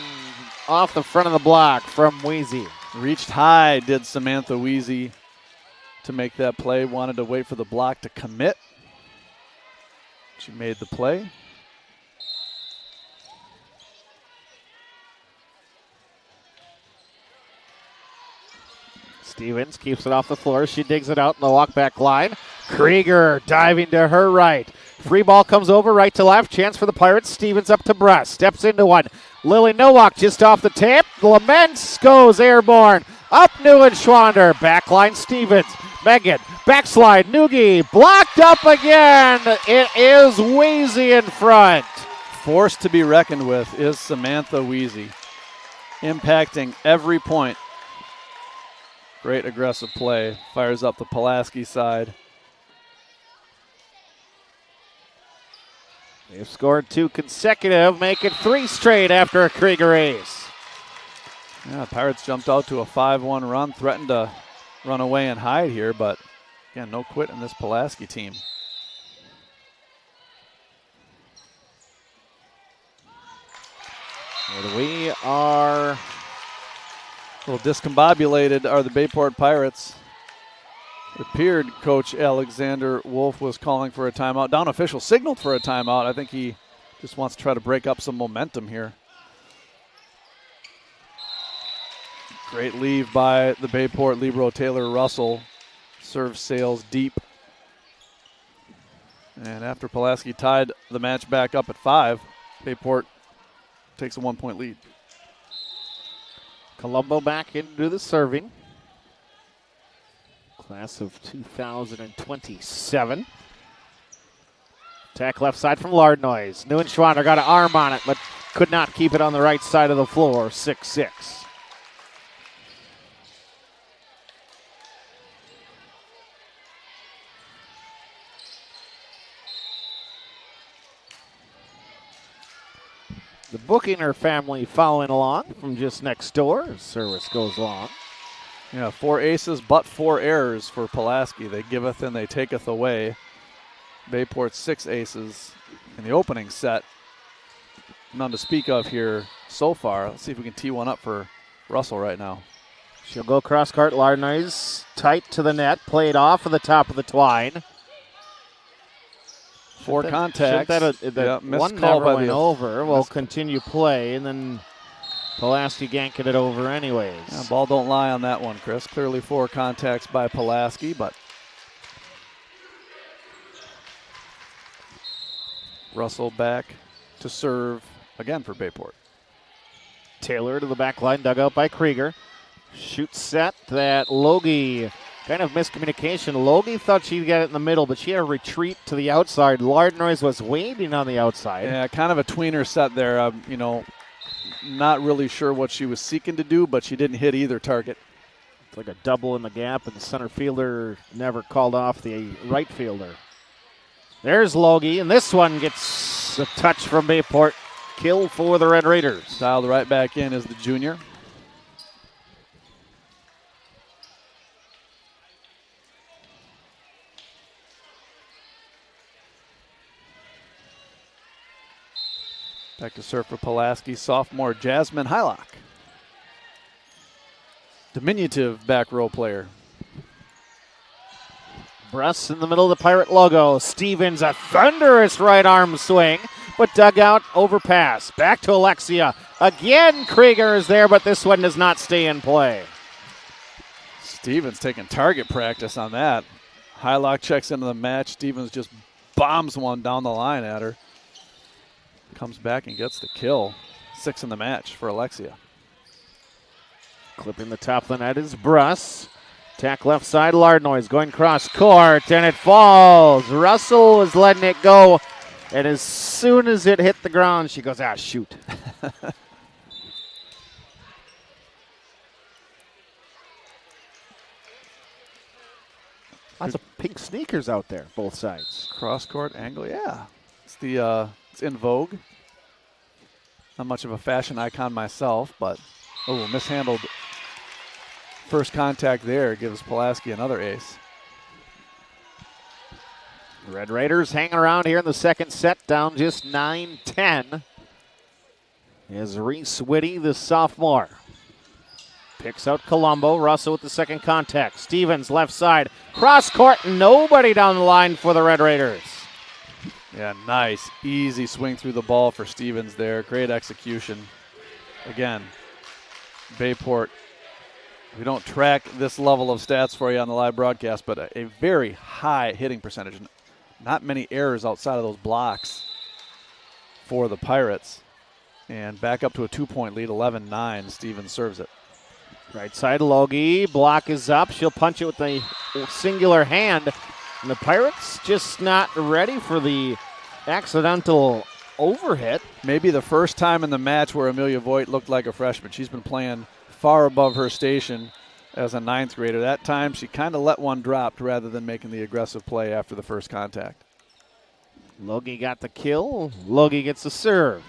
off the front of the block from Weezy. Reached high, did Samantha Weezy to make that play. Wanted to wait for the block to commit. She made the play. Stevens keeps it off the floor. She digs it out in the walk back line. Krieger diving to her right. Free ball comes over right to left. Chance for the Pirates. Stevens up to Bruss. Steps into one. Lily Nowak just off the tip. Laments goes airborne. Up Neuenschwander. Backline Stevens. Megan. Backslide. Noogie. Blocked up again. It is Weezy in front. Force to be reckoned with is Samantha Weezy. Impacting every point. Great aggressive play. Fires up the Pulaski side. They've scored 2 consecutive, make it 3 straight after a Krieger ace. Yeah, Pirates jumped out to a 5-1 run, threatened to run away and hide here, but again, no quit in this Pulaski team. And we are a little discombobulated are the Bayport Pirates. It appeared Coach Alexander Wolf was calling for a timeout. Down official signaled for a timeout. I think he just wants to try to break up some momentum here. Great leave by the Bayport libero Taylor Russell. Serve sails deep. And after Pulaski tied the match back up at 5, Bayport takes a 1-point lead. Colombo back into the serving. Class of 2027. Attack left side from Lardnois. Neuenschwander got an arm on it, but could not keep it on the right side of the floor. 6-6. The Bookinger family following along from just next door. Service goes long. Yeah, 4 aces, but 4 errors for Pulaski. They giveth and they taketh away. Bayport 6 aces in the opening set. None to speak of here so far. Let's see if we can tee one up for Russell right now. She'll go cross court. Lardnois tight to the net. Played off of the top of the twine. 4 contacts. One never went over. We'll continue play, and then Pulaski ganking it over anyways. Yeah, ball don't lie on that one, Chris. Clearly 4 contacts by Pulaski, but Russell back to serve again for Bayport. Taylor to the back line, dug out by Krieger. Shoot set that Logie, kind of miscommunication. Logie thought she'd get it in the middle, but she had a retreat to the outside. Lardnois was waiting on the outside. Yeah, kind of a tweener set there. Not really sure what she was seeking to do, but she didn't hit either target. It's like a double in the gap, and the center fielder never called off the right fielder. There's Logie, and this one gets a touch from Bayport. Kill for the Red Raiders. Dialed right back in is the junior. Back to serve for Pulaski, sophomore Jasmine Hylock. Diminutive back row player. Bruss in the middle of the Pirate logo. Stevens, a thunderous right arm swing, but dug out, overpass. Back to Alexia. Again, Krieger is there, but this one does not stay in play. Stevens taking target practice on that. Hylock checks into the match. Stevens just bombs one down the line at her. Comes back and gets the kill. 6 in the match for Alexia. Clipping the top of the net is Bruss. Attack left side, Lardnois going cross court, and it falls. Russell was letting it go, and as soon as it hit the ground, she goes, shoot. Lots of pink sneakers out there, both sides. Cross court angle, yeah. It's in vogue. Not much of a fashion icon myself, but mishandled. First contact there gives Pulaski another ace. Red Raiders hanging around here in the second set, down just 9-10. Is Reese Whitty, the sophomore. Picks out Colombo. Russell with the second contact. Stevens left side. Cross court. Nobody down the line for the Red Raiders. Yeah, nice. Easy swing through the ball for Stevens there. Great execution. Again, Bayport, we don't track this level of stats for you on the live broadcast, but a very high hitting percentage. Not many errors outside of those blocks for the Pirates. And back up to a 2-point lead, 11-9. Stevens serves it. Right side, Logie. Block is up. She'll punch it with a singular hand. And the Pirates just not ready for the accidental overhit. Maybe the first time in the match where Amelia Voigt looked like a freshman. She's been playing far above her station as a 9th grader. That time she kind of let one drop rather than making the aggressive play after the first contact. Logie got the kill. Logie gets the serve.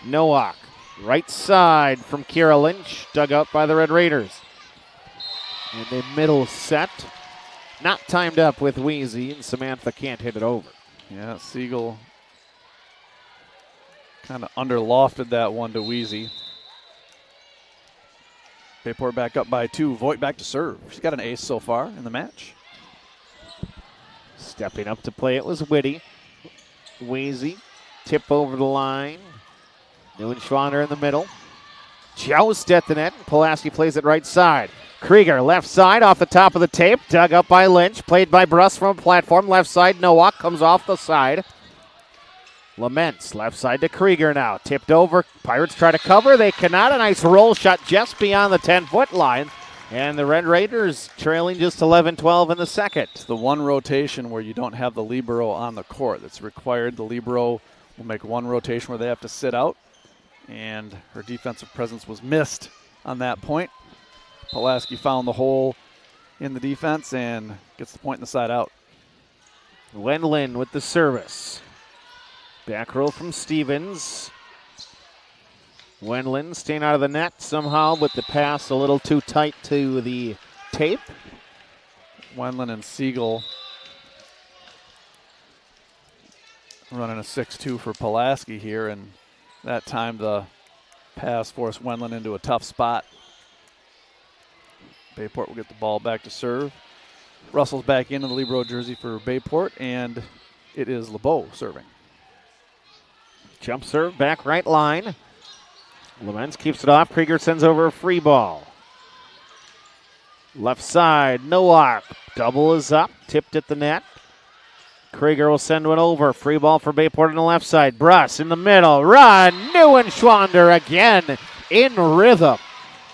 Nowak, right side from Kira Lynch, dug out by the Red Raiders. And the middle set, not timed up with Wheezy, and Samantha can't hit it over. Yeah, Siegel kind of underlofted that one to Wheezy. Bayport back up by 2. Voigt back to serve. She's got an ace so far in the match. Stepping up to play it was Whitty. Wheezy, tip over the line. Neuenschwander in the middle. Joust at the net. Pulaski plays it right side. Krieger, left side, off the top of the tape. Dug up by Lynch. Played by Bruss from a platform. Left side, Nowak comes off the side. Laments, left side to Krieger now. Tipped over. Pirates try to cover. They cannot. A nice roll shot just beyond the 10-foot line. And the Red Raiders trailing just 11-12 in the second. It's the one rotation where you don't have the libero on the court. That's required. The libero will make one rotation where they have to sit out. And her defensive presence was missed on that point. Pulaski found the hole in the defense and gets the point in the side out. Wendland with the service. Back row from Stevens. Wendland staying out of the net somehow, but the pass a little too tight to the tape. Wendland and Siegel running a 6-2 for Pulaski here, and that time the pass forced Wendland into a tough spot. Bayport will get the ball back to serve. Russell's back into the libero jersey for Bayport, and it is LeBeau serving. Jump serve, back right line. Laments keeps it off. Krieger sends over a free ball. Left side, Nowak. Double is up, tipped at the net. Krieger will send one over. Free ball for Bayport on the left side. Bruss in the middle. Run. Neuenschwander again in rhythm.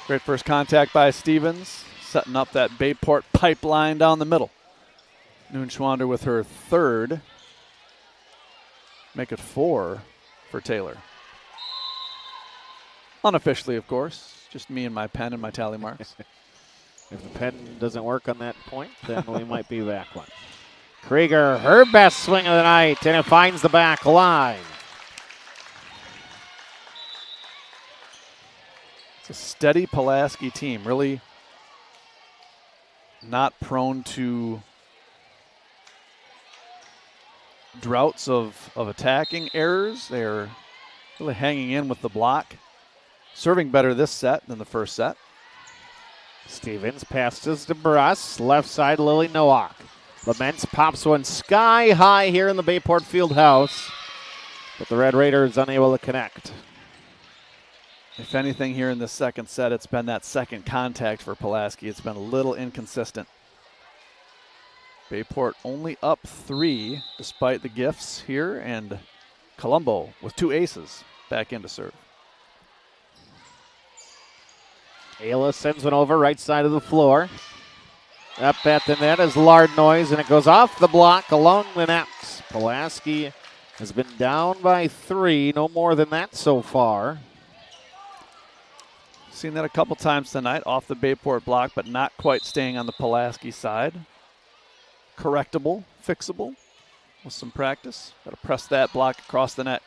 Great first contact by Stevens, setting up that Bayport pipeline down the middle. Neuenschwander with her third. Make it 4 for Taylor. Unofficially, of course. Just me and my pen and my tally marks. If the pen doesn't work on that point, then we might be back one. Krieger, her best swing of the night, and it finds the back line. It's a steady Pulaski team, really not prone to droughts of attacking errors. They're really hanging in with the block. Serving better this set than the first set. Stevens passes to Bruss. Left side, Lily Nowak. Laments pops one sky high here in the Bayport field house. But the Red Raiders unable to connect. If anything here in the second set, it's been that second contact for Pulaski. It's been a little inconsistent. Bayport only up 3 despite the gifts here. And Colombo with 2 aces back in to serve. Ayla sends one over right side of the floor. Up at the net is Lardnoise, and it goes off the block along the net. Pulaski has been down by 3, no more than that so far. Seen that a couple times tonight off the Bayport block, but not quite staying on the Pulaski side. Correctable, fixable with some practice. Got to press that block across the net.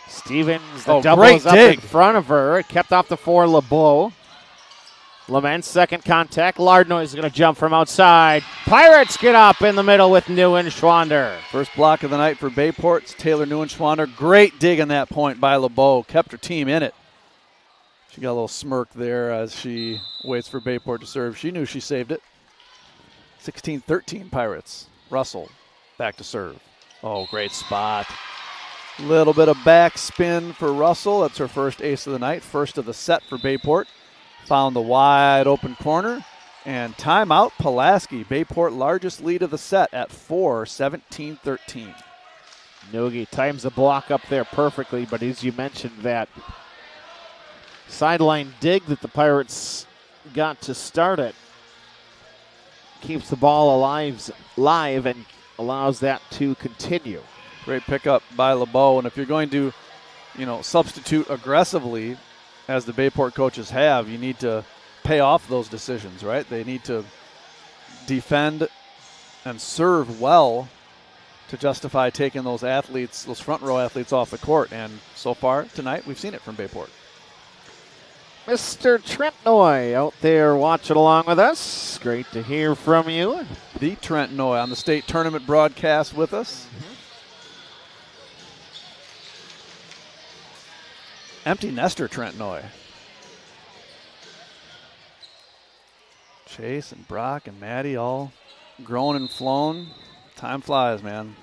Stevens, the double is up in front of her. It kept off the 4, LeBeau. Laments, second contact. Lardnoise is going to jump from outside. Pirates get up in the middle with Neuenschwander. First block of the night for Bayport. It's Taylor Neuenschwander. Great dig on that point by LeBeau. Kept her team in it. She got a little smirk there as she waits for Bayport to serve. She knew she saved it. 16-13 Pirates. Russell back to serve. Oh, great spot. Little bit of backspin for Russell. That's her first ace of the night. First of the set for Bayport. Found the wide open corner. And timeout Pulaski. Bayport largest lead of the set at 4, 17-13. Nogi times the block up there perfectly, but as you mentioned, that sideline dig that the Pirates got to start it keeps the ball live and allows that to continue. Great pickup by LeBeau, and if you're going to, substitute aggressively, as the Bayport coaches have, you need to pay off those decisions, right? They need to defend and serve well to justify taking those athletes, those front row athletes off the court. And so far tonight, we've seen it from Bayport. Mr. Trent Noy out there watching along with us. Great to hear from you. The Trent Noy on the state tournament broadcast with us. Empty nester Trent Noy. Chase and Brock and Maddie all grown and flown. Time flies, man.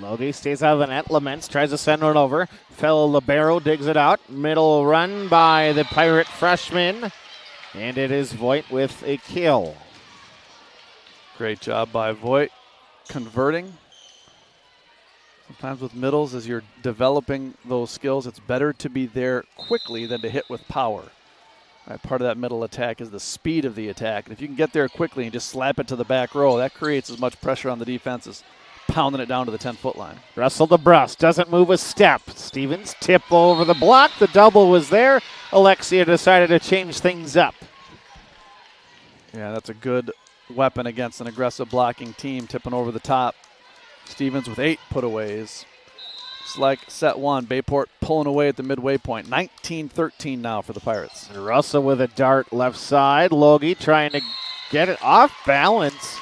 Logie stays out of the net. Laments tries to send it over. Fellow libero digs it out. Middle run by the Pirate freshman. And it is Voigt with a kill. Great job by Voigt converting. Sometimes with middles, as you're developing those skills, it's better to be there quickly than to hit with power. Right, part of that middle attack is the speed of the attack. And if you can get there quickly and just slap it to the back row, that creates as much pressure on the defense as pounding it down to the 10-foot line. Russell to Brust, doesn't move a step. Stevens tip over the block. The double was there. Alexia decided to change things up. Yeah, that's a good weapon against an aggressive blocking team, tipping over the top. Stevens with 8 putaways. It's like set one. Bayport pulling away at the midway point. 19-13 now for the Pirates. And Russell with a dart left side. Logie trying to get it off balance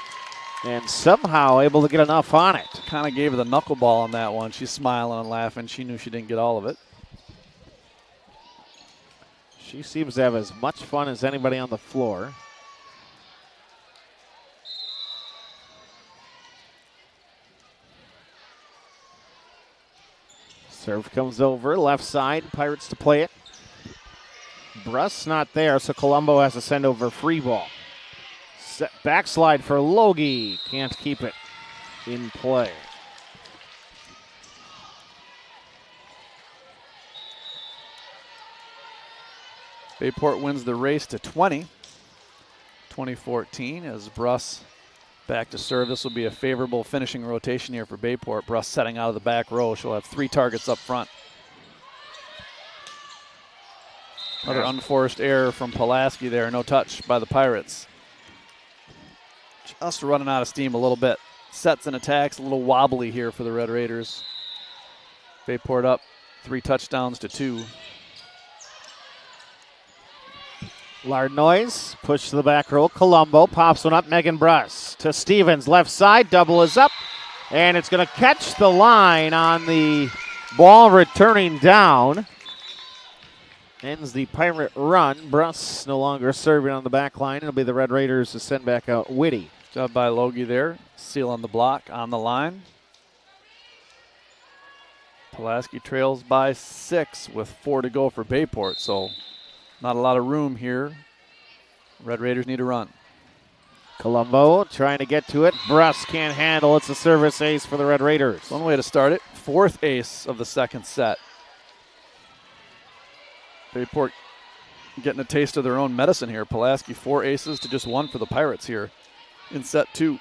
and somehow able to get enough on it. Kind of gave her the knuckleball on that one. She's smiling and laughing. She knew she didn't get all of it. She seems to have as much fun as anybody on the floor. Serve comes over, left side, Pirates to play it. Brust's not there, so Colombo has to send over free ball. Backslide for Logie. Can't keep it in play. Bayport wins the race to 20. 2014 as Brust back to serve. This will be a favorable finishing rotation here for Bayport. Brust setting out of the back row. She'll have 3 targets up front. Another unforced error from Pulaski there. No touch by the Pirates. Just running out of steam a little bit. Sets and attacks a little wobbly here for the Red Raiders. Bayport up 3 touchdowns to 2. Loud noise, push to the back row. Colombo pops one up. Megan Brust to Stevens, left side. Double is up, and it's going to catch the line on the ball returning down. Ends the Pirate run. Brust no longer serving on the back line. It'll be the Red Raiders to send back out Whitty. Job by Logie there. Seal on the block on the line. Pulaski trails by 6 with 4 to go for Bayport, so not a lot of room here. Red Raiders need a run. Colombo trying to get to it. Brust can't handle. It's a service ace for the Red Raiders. One way to start it. 4th ace of the second set. Bayport getting a taste of their own medicine here. Pulaski 4 aces to just 1 for the Pirates here in set 2.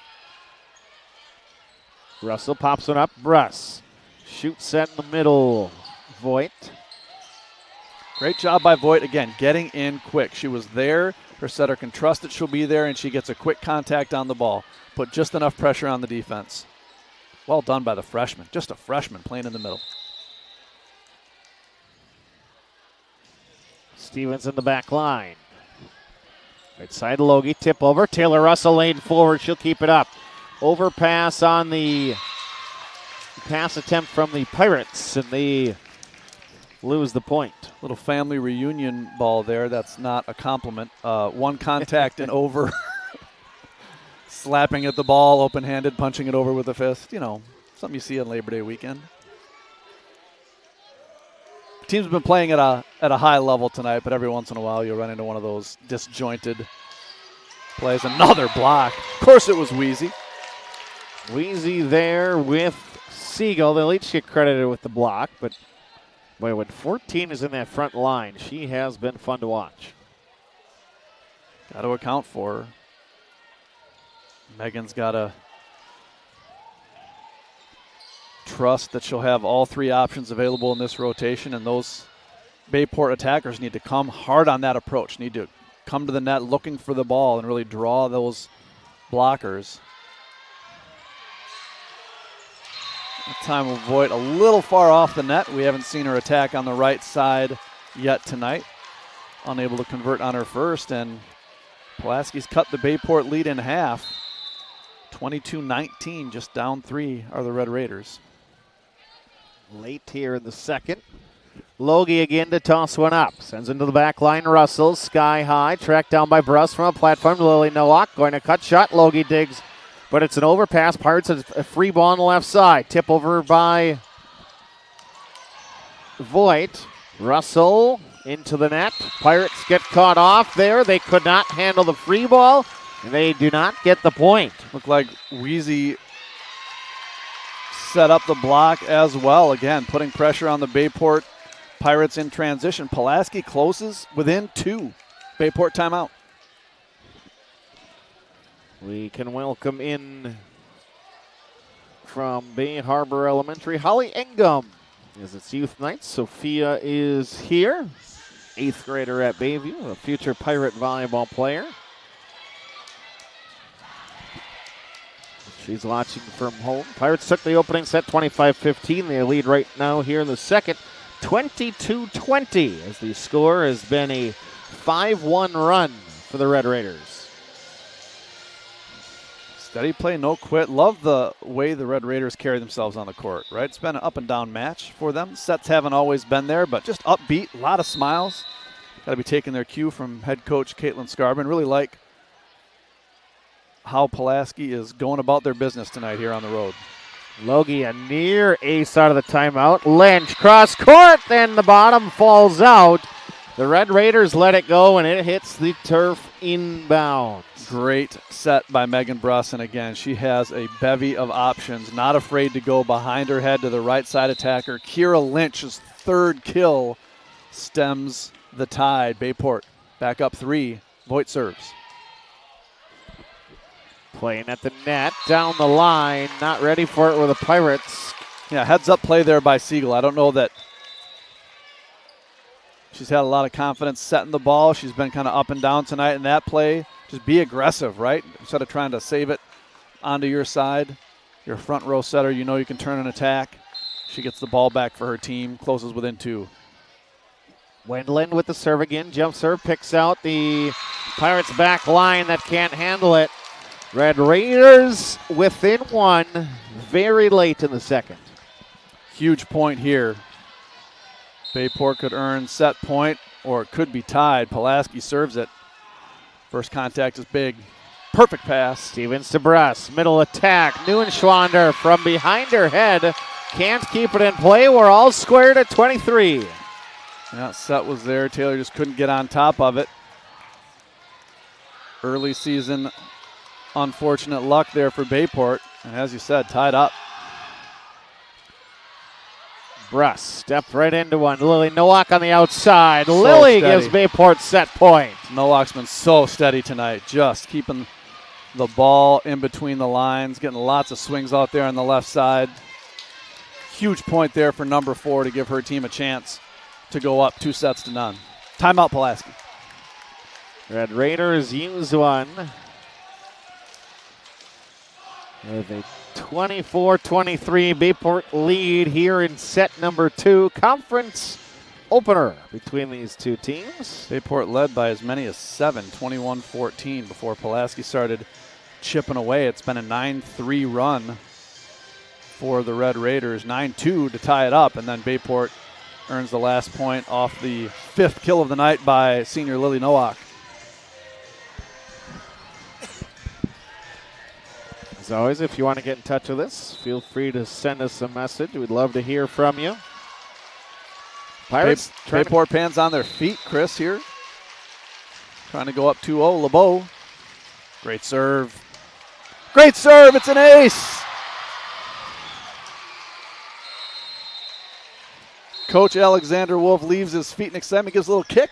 Russell pops one up. Brust. Shoot set in the middle. Voigt. Great job by Voigt, again, getting in quick. She was there. Her setter can trust that she'll be there, and she gets a quick contact on the ball. Put just enough pressure on the defense. Well done by the freshman. Just a freshman playing in the middle. Stevens in the back line. Right side, Logie, tip over. Taylor Russell laid forward. She'll keep it up. Overpass on the pass attempt from the Pirates, and they lose the point. Little family reunion ball there. That's not a compliment. One contact and over. Slapping at the ball, open-handed, punching it over with a fist. You know, something you see on Labor Day weekend. Teams have been playing at a high level tonight, but every once in a while you'll run into one of those disjointed plays. Another block. Of course it was Wheezy. Wheezy there with Siegel. They'll each get credited with the block, but boy, when 14 is in that front line, she has been fun to watch. Got to account for her. Megan's got to trust that she'll have all 3 options available in this rotation, and those Bayport attackers need to come hard on that approach, need to come to the net looking for the ball and really draw those blockers. That time will Voigt a little far off the net. We haven't seen her attack on the right side yet tonight. Unable to convert on her first, and Pulaski's cut the Bayport lead in half. 22-19, just down 3 are the Red Raiders. Late here in the second. Logie again to toss one up. Sends into the back line. Russell, sky high. Tracked down by Bruss from a platform. Lily Nowak going to cut shot. Logie digs, but it's an overpass. Pirates a free ball on the left side. Tip over by Voigt. Russell into the net. Pirates get caught off there. They could not handle the free ball, and they do not get the point. Looked like Weezy set up the block as well. Again, putting pressure on the Bayport Pirates in transition. Pulaski closes within 2. Bayport timeout. We can welcome in from Bay Harbor Elementary, Holly Engum. As it's youth night, Sophia is here. 8th grader at Bayview, a future Pirate volleyball player. She's watching from home. Pirates took the opening set 25-15. They lead right now here in the second, 22-20, as the score has been a 5-1 run for the Red Raiders. Steady play, no quit. Love the way the Red Raiders carry themselves on the court, right? It's been an up and down match for them. Sets haven't always been there, but just upbeat, a lot of smiles. Got to be taking their cue from head coach Caitlin Scarbin. Really like how Pulaski is going about their business tonight here on the road. Logie a near ace out of the timeout. Lynch cross court, then the bottom falls out. The Red Raiders let it go, and it hits the turf inbound. Great set by Megan Bruss, and again, she has a bevy of options. Not afraid to go behind her head to the right side attacker. Kira Lynch's 3rd kill stems the tide. Bayport back up 3. Voigt serves. Playing at the net, down the line, not ready for it with the Pirates. Yeah, heads up play there by Siegel. I don't know that she's had a lot of confidence setting the ball. She's been kind of up and down tonight in that play. Just be aggressive, right? Instead of trying to save it onto your side. Your front row setter, you know you can turn an attack. She gets the ball back for her team, closes within 2. Wendland with the serve again. Jump serve picks out the Pirates back line that can't handle it. Red Raiders within 1 very late in the second. Huge point here. Bayport could earn set point, or it could be tied. Pulaski serves it. First contact is big. Perfect pass. Stevens to Bruss. Middle attack. Neuenschwander from behind her head. Can't keep it in play. We're all squared at 23. Yeah, set was there. Taylor just couldn't get on top of it. Early season unfortunate luck there for Bayport. And as you said, tied up. Bruss stepped right into one. Lily Nowak on the outside. Lily gives Bayport set point. Nowak's been so steady tonight, just keeping the ball in between the lines, getting lots of swings out there on the left side. Huge point there for number 4 to give her team a chance to go up 2-0. Timeout, Pulaski. Red Raiders use one. With a 24-23 Bayport lead here in set number 2. Conference opener between these two teams. Bayport led by as many as 7, 21-14 before Pulaski started chipping away. It's been a 9-3 run for the Red Raiders. 9-2 to tie it up, and then Bayport earns the last point off the 5th kill of the night by senior Lily Nowak. As always, if you want to get in touch with us, feel free to send us a message. We'd love to hear from you. Pirates. Bayport pans on their feet. Chris here. Trying to go up 2-0. LeBeau. Great serve. Great serve. It's an ace. Coach Alexander Wolf leaves his feet in excitement, gives a little kick.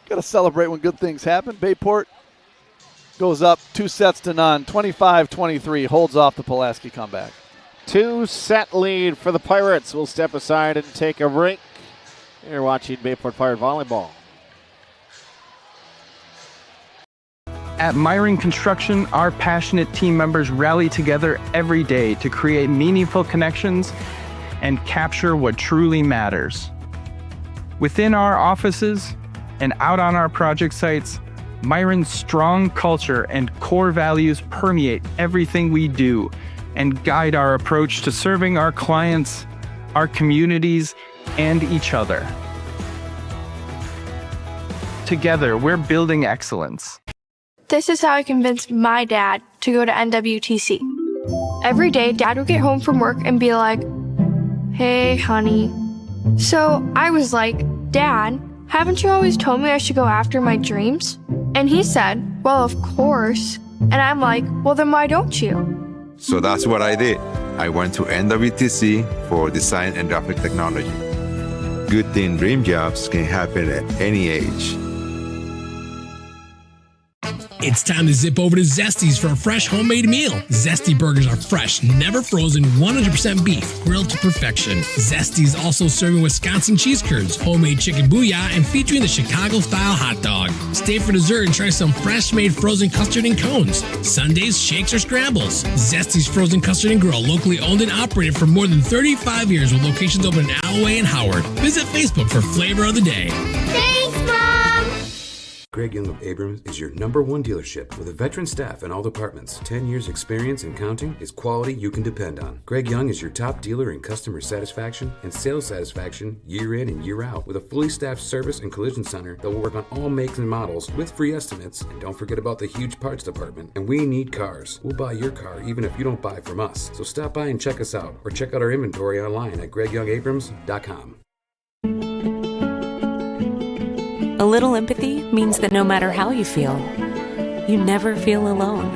Got to celebrate when good things happen. Bayport goes up 2-0, 25-23, holds off the Pulaski comeback. 2-set lead for the Pirates. We'll step aside and take a break. You're watching Bayport Pirate Volleyball. At Myron Construction, our passionate team members rally together every day to create meaningful connections and capture what truly matters. Within our offices and out on our project sites, Myron's strong culture and core values permeate everything we do and guide our approach to serving our clients, our communities, and each other. Together, we're building excellence. This is how I convinced my dad to go to NWTC. Every day, Dad would get home from work and be like, "Hey, honey." So I was like, "Dad, haven't you always told me I should go after my dreams?" And he said, "Well, of course." And I'm like, "Well, then why don't you?" So that's what I did. I went to NWTC for design and graphic technology. Good thing dream jobs can happen at any age. It's time to zip over to Zesty's for a fresh homemade meal. Zesty burgers are fresh, never frozen, 100% beef, grilled to perfection. Zesty's also serving Wisconsin cheese curds, homemade chicken booyah, and featuring the Chicago-style hot dog. Stay for dessert and try some fresh-made frozen custard and cones. Sundays, shakes, or scrambles. Zesty's Frozen Custard and Grill, locally owned and operated for more than 35 years with locations open in Alloway and Howard. Visit Facebook for Flavor of the Day. Thanks, Mom! Greg Young of Abrams is your #1 dealership with a veteran staff in all departments. 10 years experience and counting is quality you can depend on. Greg Young is your top dealer in customer satisfaction and sales satisfaction year in and year out with a fully staffed service and collision center that will work on all makes and models with free estimates. And don't forget about the huge parts department. And we need cars. We'll buy your car even if you don't buy from us. So stop by and check us out or check out our inventory online at GregYoungAbrams.com. A little empathy means that no matter how you feel, you never feel alone.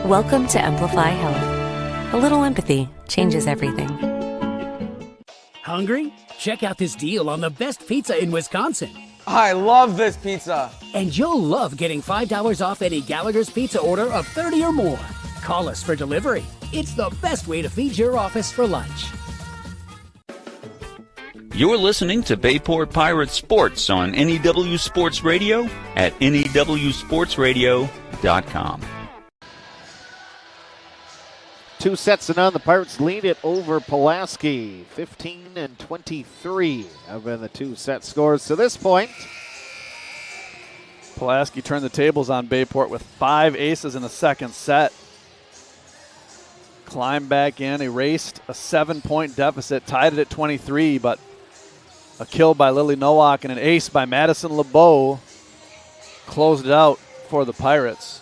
Welcome to Amplify Health. A little empathy changes everything. Hungry? Check out this deal on the best pizza in Wisconsin. I love this pizza. And you'll love getting $5 off any Gallagher's Pizza order of 30 or more. Call us for delivery. It's the best way to feed your office for lunch. You're listening to Bayport Pirates Sports on NEW Sports Radio at newsportsradio.com. 2 sets to none. The Pirates lead it over Pulaski. 15 and 23 have been the 2-set scores to this point. Pulaski turned the tables on Bayport with 5 aces in the second set. Climbed back in, erased a 7-point deficit, tied it at 23, but a kill by Lily Nowak and an ace by Madison LeBeau closed it out for the Pirates.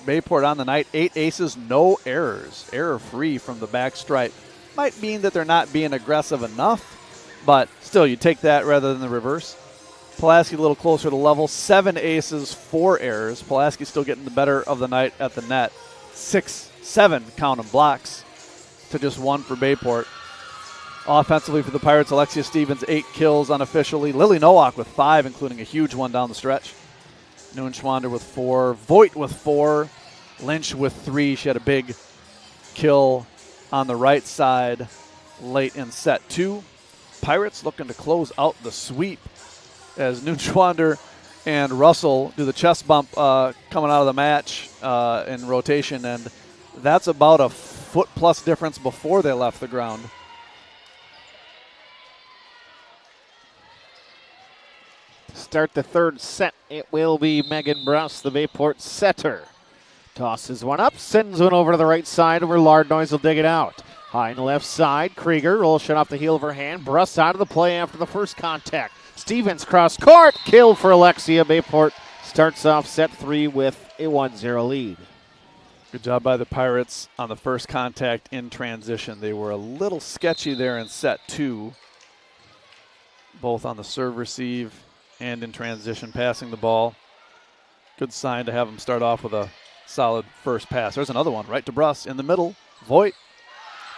Bayport on the night, 8 aces, no errors. Error-free from the back stripe. Might mean that they're not being aggressive enough, but still, you take that rather than the reverse. Pulaski a little closer to level, 7 aces, 4 errors. Pulaski still getting the better of the night at the net. 6-7, count 'em, blocks to just 1 for Bayport. Offensively for the Pirates, Alexia Stevens, 8 kills unofficially. Lily Nowak with 5, including a huge one down the stretch. Noon Schwander with 4. Voigt with 4. Lynch with 3. She had a big kill on the right side late in set 2. Pirates looking to close out the sweep as Noon Schwander and Russell do the chest bump coming out of the match in rotation, and that's about a foot-plus difference before they left the ground. Start the third set. It will be Megan Bruss, the Bayport setter. Tosses one up, sends one over to the right side where Lardnois will dig it out. High on the left side, Krieger rolls shot off the heel of her hand. Bruss out of the play after the first contact. Stevens cross court, kill for Alexia. Bayport starts off set 3 with a 1-0 lead. Good job by the Pirates on the first contact in transition. They were a little sketchy there in set 2, both on the serve receive and in transition, passing the ball. Good sign to have them start off with a solid first pass. There's another one right to Bruss in the middle. Voigt.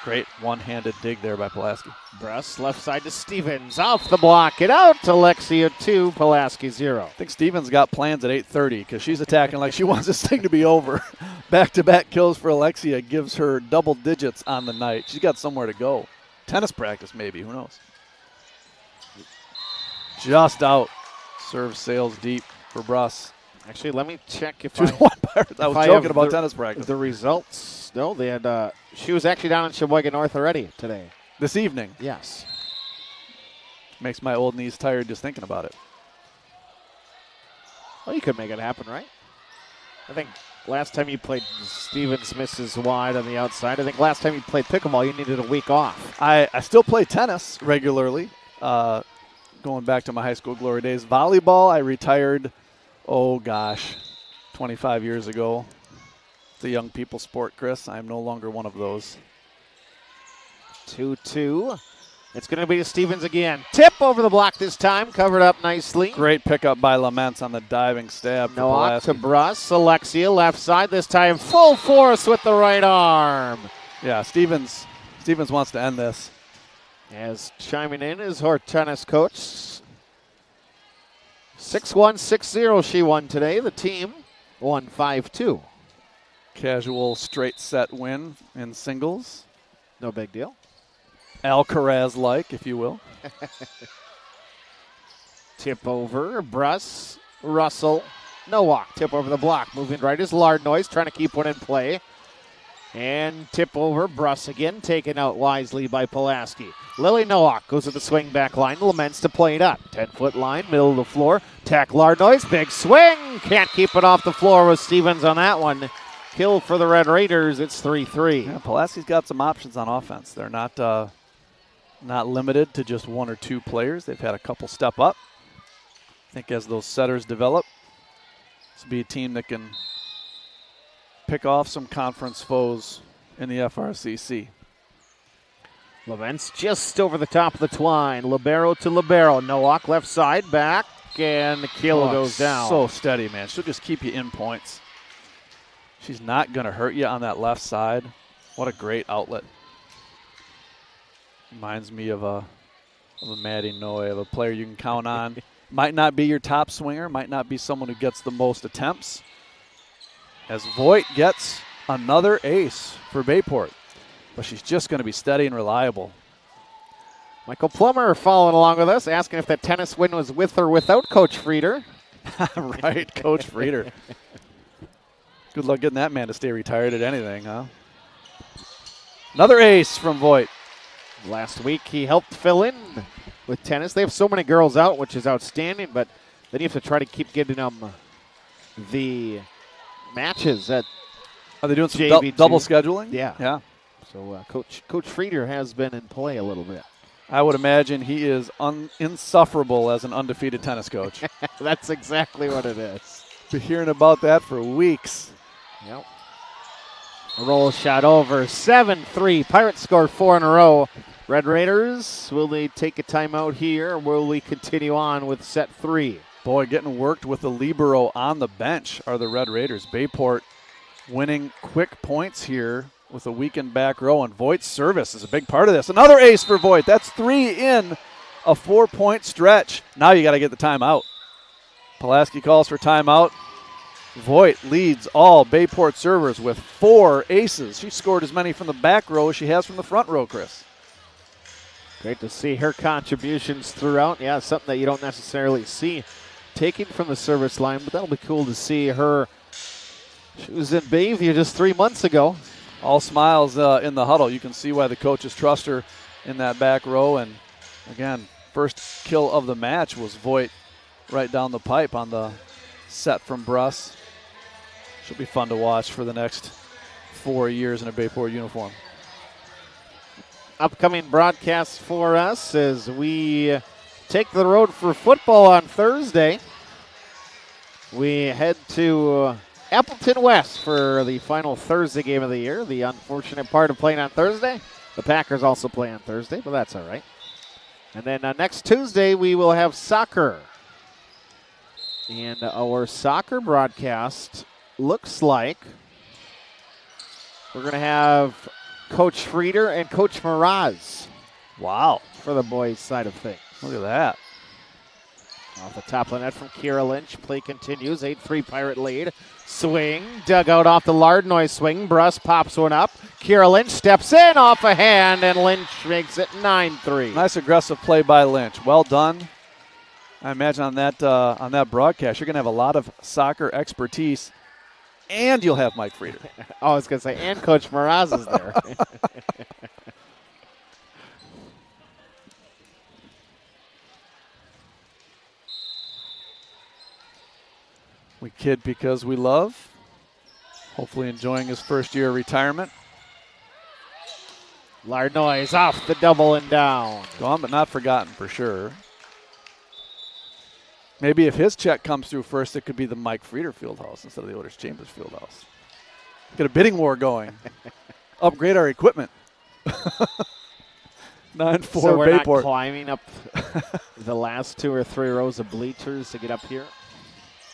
Great one-handed dig there by Pulaski. Bruss left side to Stevens. Off the block. It out to Alexia 2, Pulaski 0. I think Stevens got plans at 8:30 because she's attacking like she wants this thing to be over. Back-to-back kills for Alexia gives her double digits on the night. She's got somewhere to go. Tennis practice maybe, who knows. Just out. Serve sails deep for Bruss. Actually, let me check if 2-1 Pirates. I was joking about tennis practice. The results. No, they had. She was actually down in Sheboygan North already today. This evening? Yes. Makes my old knees tired just thinking about it. Well, you could make it happen, right? I think last time you played Stevens misses wide on the outside. I think last time you played pickleball, you needed a week off. I still play tennis regularly, going back to my high school glory days. Volleyball, I retired, 25 years ago. It's a young people sport, Chris. I'm no longer one of those. 2-2. It's going to be Stevens again. Tip over the block this time, covered up nicely. Great pickup by Laments on the diving stab. Nowak to Bruss. Alexia left side this time. Full force with the right arm. Yeah, Stevens wants to end this. As chiming in is her tennis coach. 6-1, 6-0 she won today. The team won 5-2. Casual straight set win in singles. No big deal. Alcaraz-like, if you will. Tip over, Bruss, Russell, Nowak. Tip over the block. Moving right is Lardnois, trying to keep one in play. And tip over, Bruss again, taken out wisely by Pulaski. Lily Nowak goes to the swing back line, laments to play it up. 10-foot line, middle of the floor. Tack Lardnois, big swing. Can't keep it off the floor with Stevens on that one. Kill for the Red Raiders, it's 3-3. Yeah, Pulaski's got some options on offense. They're not limited to just one or two players. They've had a couple step up. I think as those setters develop, this will be a team that can pick off some conference foes in the FRCC. Laments just over the top of the twine. Libero to libero. Nowak left side, back, and the kill goes down. So steady, man. She'll just keep you in points. She's not going to hurt you on that left side. What a great outlet. Reminds me of a Maddie Noe, of a player you can count on. Might not be your top swinger, might not be someone who gets the most attempts. As Voigt gets another ace for Bayport. But she's just going to be steady and reliable. Michael Plummer following along with us, asking if that tennis win was with or without Coach Frieder. Right, Coach Frieder. Good luck getting that man to stay retired at anything, huh? Another ace from Voigt. Last week he helped fill in with tennis. They have so many girls out, which is outstanding, but then you have to try to keep getting them the matches at Are they doing some JV2. double scheduling? Yeah. Yeah. So Coach Frieder has been in play a little bit. I would imagine he is insufferable as an undefeated tennis coach. That's exactly what it is. Been hearing about that for weeks. Yep. A roll shot over. 7-3. Pirates score 4 in a row. Red Raiders, will they take a timeout here, or will we continue on with set 3? Boy, getting worked with the libero on the bench are the Red Raiders. Bayport winning quick points here with a weakened back row, and Voigt's service is a big part of this. Another ace for Voigt. That's 3 in a 4-point stretch. Now you got to get the timeout. Pulaski calls for timeout. Voigt leads all Bayport servers with 4 aces. She scored as many from the back row as she has from the front row, Chris. Great to see her contributions throughout. Yeah, something that you don't necessarily see taking from the service line, but that'll be cool to see her. She was in Bayview just 3 months ago. All smiles in the huddle. You can see why the coaches trust her in that back row. And again, first kill of the match was Voigt right down the pipe on the set from Bruss. Should be fun to watch for the next 4 years in a Bayport uniform. Upcoming broadcasts for us as we take the road for football on Thursday. We head to Appleton West for the final Thursday game of the year. The unfortunate part of playing on Thursday, the Packers also play on Thursday, but that's all right. And then next Tuesday we will have soccer. And our soccer broadcast looks like we're going to have Coach Frieder and Coach Miraz. Wow. For the boys' side of things. Look at that. Off the top of the net from Kira Lynch. Play continues. 8-3 Pirate lead. Swing. Dug out off the Lardnois swing. Bruss pops one up. Kira Lynch steps in off a hand, and Lynch makes it 9-3. Nice aggressive play by Lynch. Well done. I imagine on that broadcast, you're going to have a lot of soccer expertise, and you'll have Mike Frieder. I was going to say, and Coach Mraz is there. We kid because we love. Hopefully enjoying his first year of retirement. Larnois off the double and down. Gone but not forgotten for sure. Maybe if his check comes through first, it could be the Mike Frieder Fieldhouse instead of the Otis Chambers Fieldhouse. Get a bidding war going. Upgrade our equipment. 9-4 so we're Bayport. Not climbing up the last 2 or 3 rows of bleachers to get up here.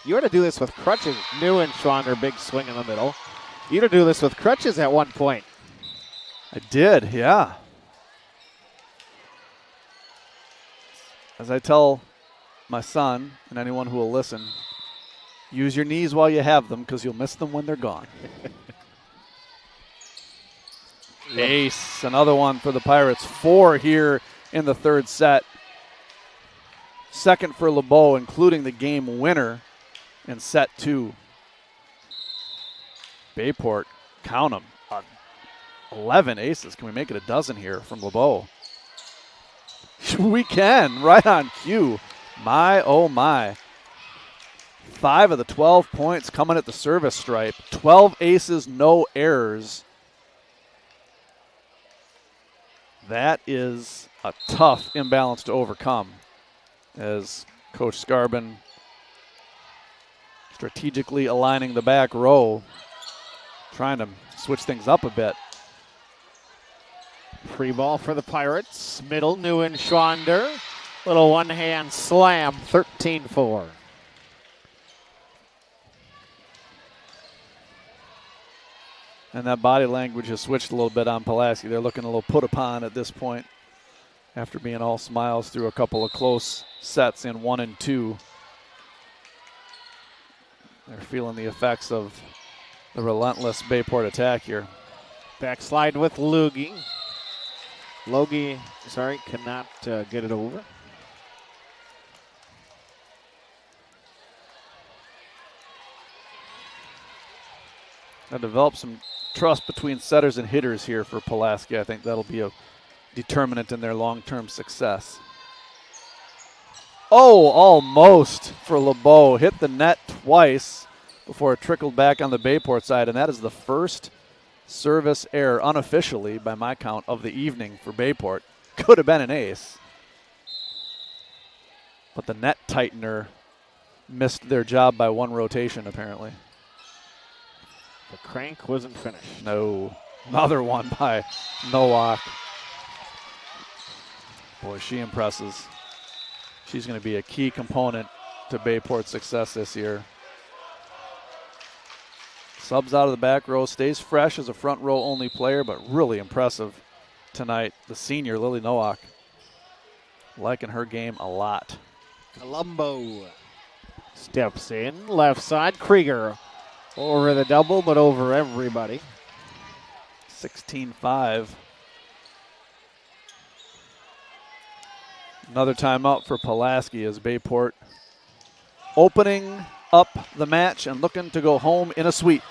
You ought to do this with crutches. New and Schwander, big swing in the middle. You ought to do this with crutches at one point. I did, yeah. As I tell my son and anyone who will listen, use your knees while you have them because you'll miss them when they're gone. Ace, another one for the Pirates. 4 here in the third set. Second for LeBeau, including the game winner in set 2. Bayport, count them. 11 aces. Can we make it a dozen here from LeBeau? We can, right on cue. My, oh my. 5 of the 12 points coming at the service stripe. 12 aces, no errors. That is a tough imbalance to overcome, as Coach Scarbin strategically aligning the back row, trying to switch things up a bit. Free ball for the Pirates. Middle, New and Schwander. Little one-hand slam, 13-4. And that body language has switched a little bit on Pulaski. They're looking a little put upon at this point after being all smiles through a couple of close sets in 1 and 2. They're feeling the effects of the relentless Bayport attack here. Backslide with Logie. Logie, cannot get it over. Now develop some trust between setters and hitters here for Pulaski. I think that'll be a determinant in their long-term success. Oh, almost for LeBeau. Hit the net twice before it trickled back on the Bayport side, and that is the first service error unofficially, by my count, of the evening for Bayport. Could have been an ace. But the net tightener missed their job by 1 rotation, apparently. The crank wasn't finished. No. Another one by Nowak. Boy, she impresses. She's going to be a key component to Bayport's success this year. Subs out of the back row, stays fresh as a front row only player, but really impressive tonight. The senior, Lily Nowak, liking her game a lot. Colombo steps in, left side. Krieger over the double, but over everybody. 16-5. Another timeout for Pulaski as Bayport opening up the match and looking to go home in a sweep.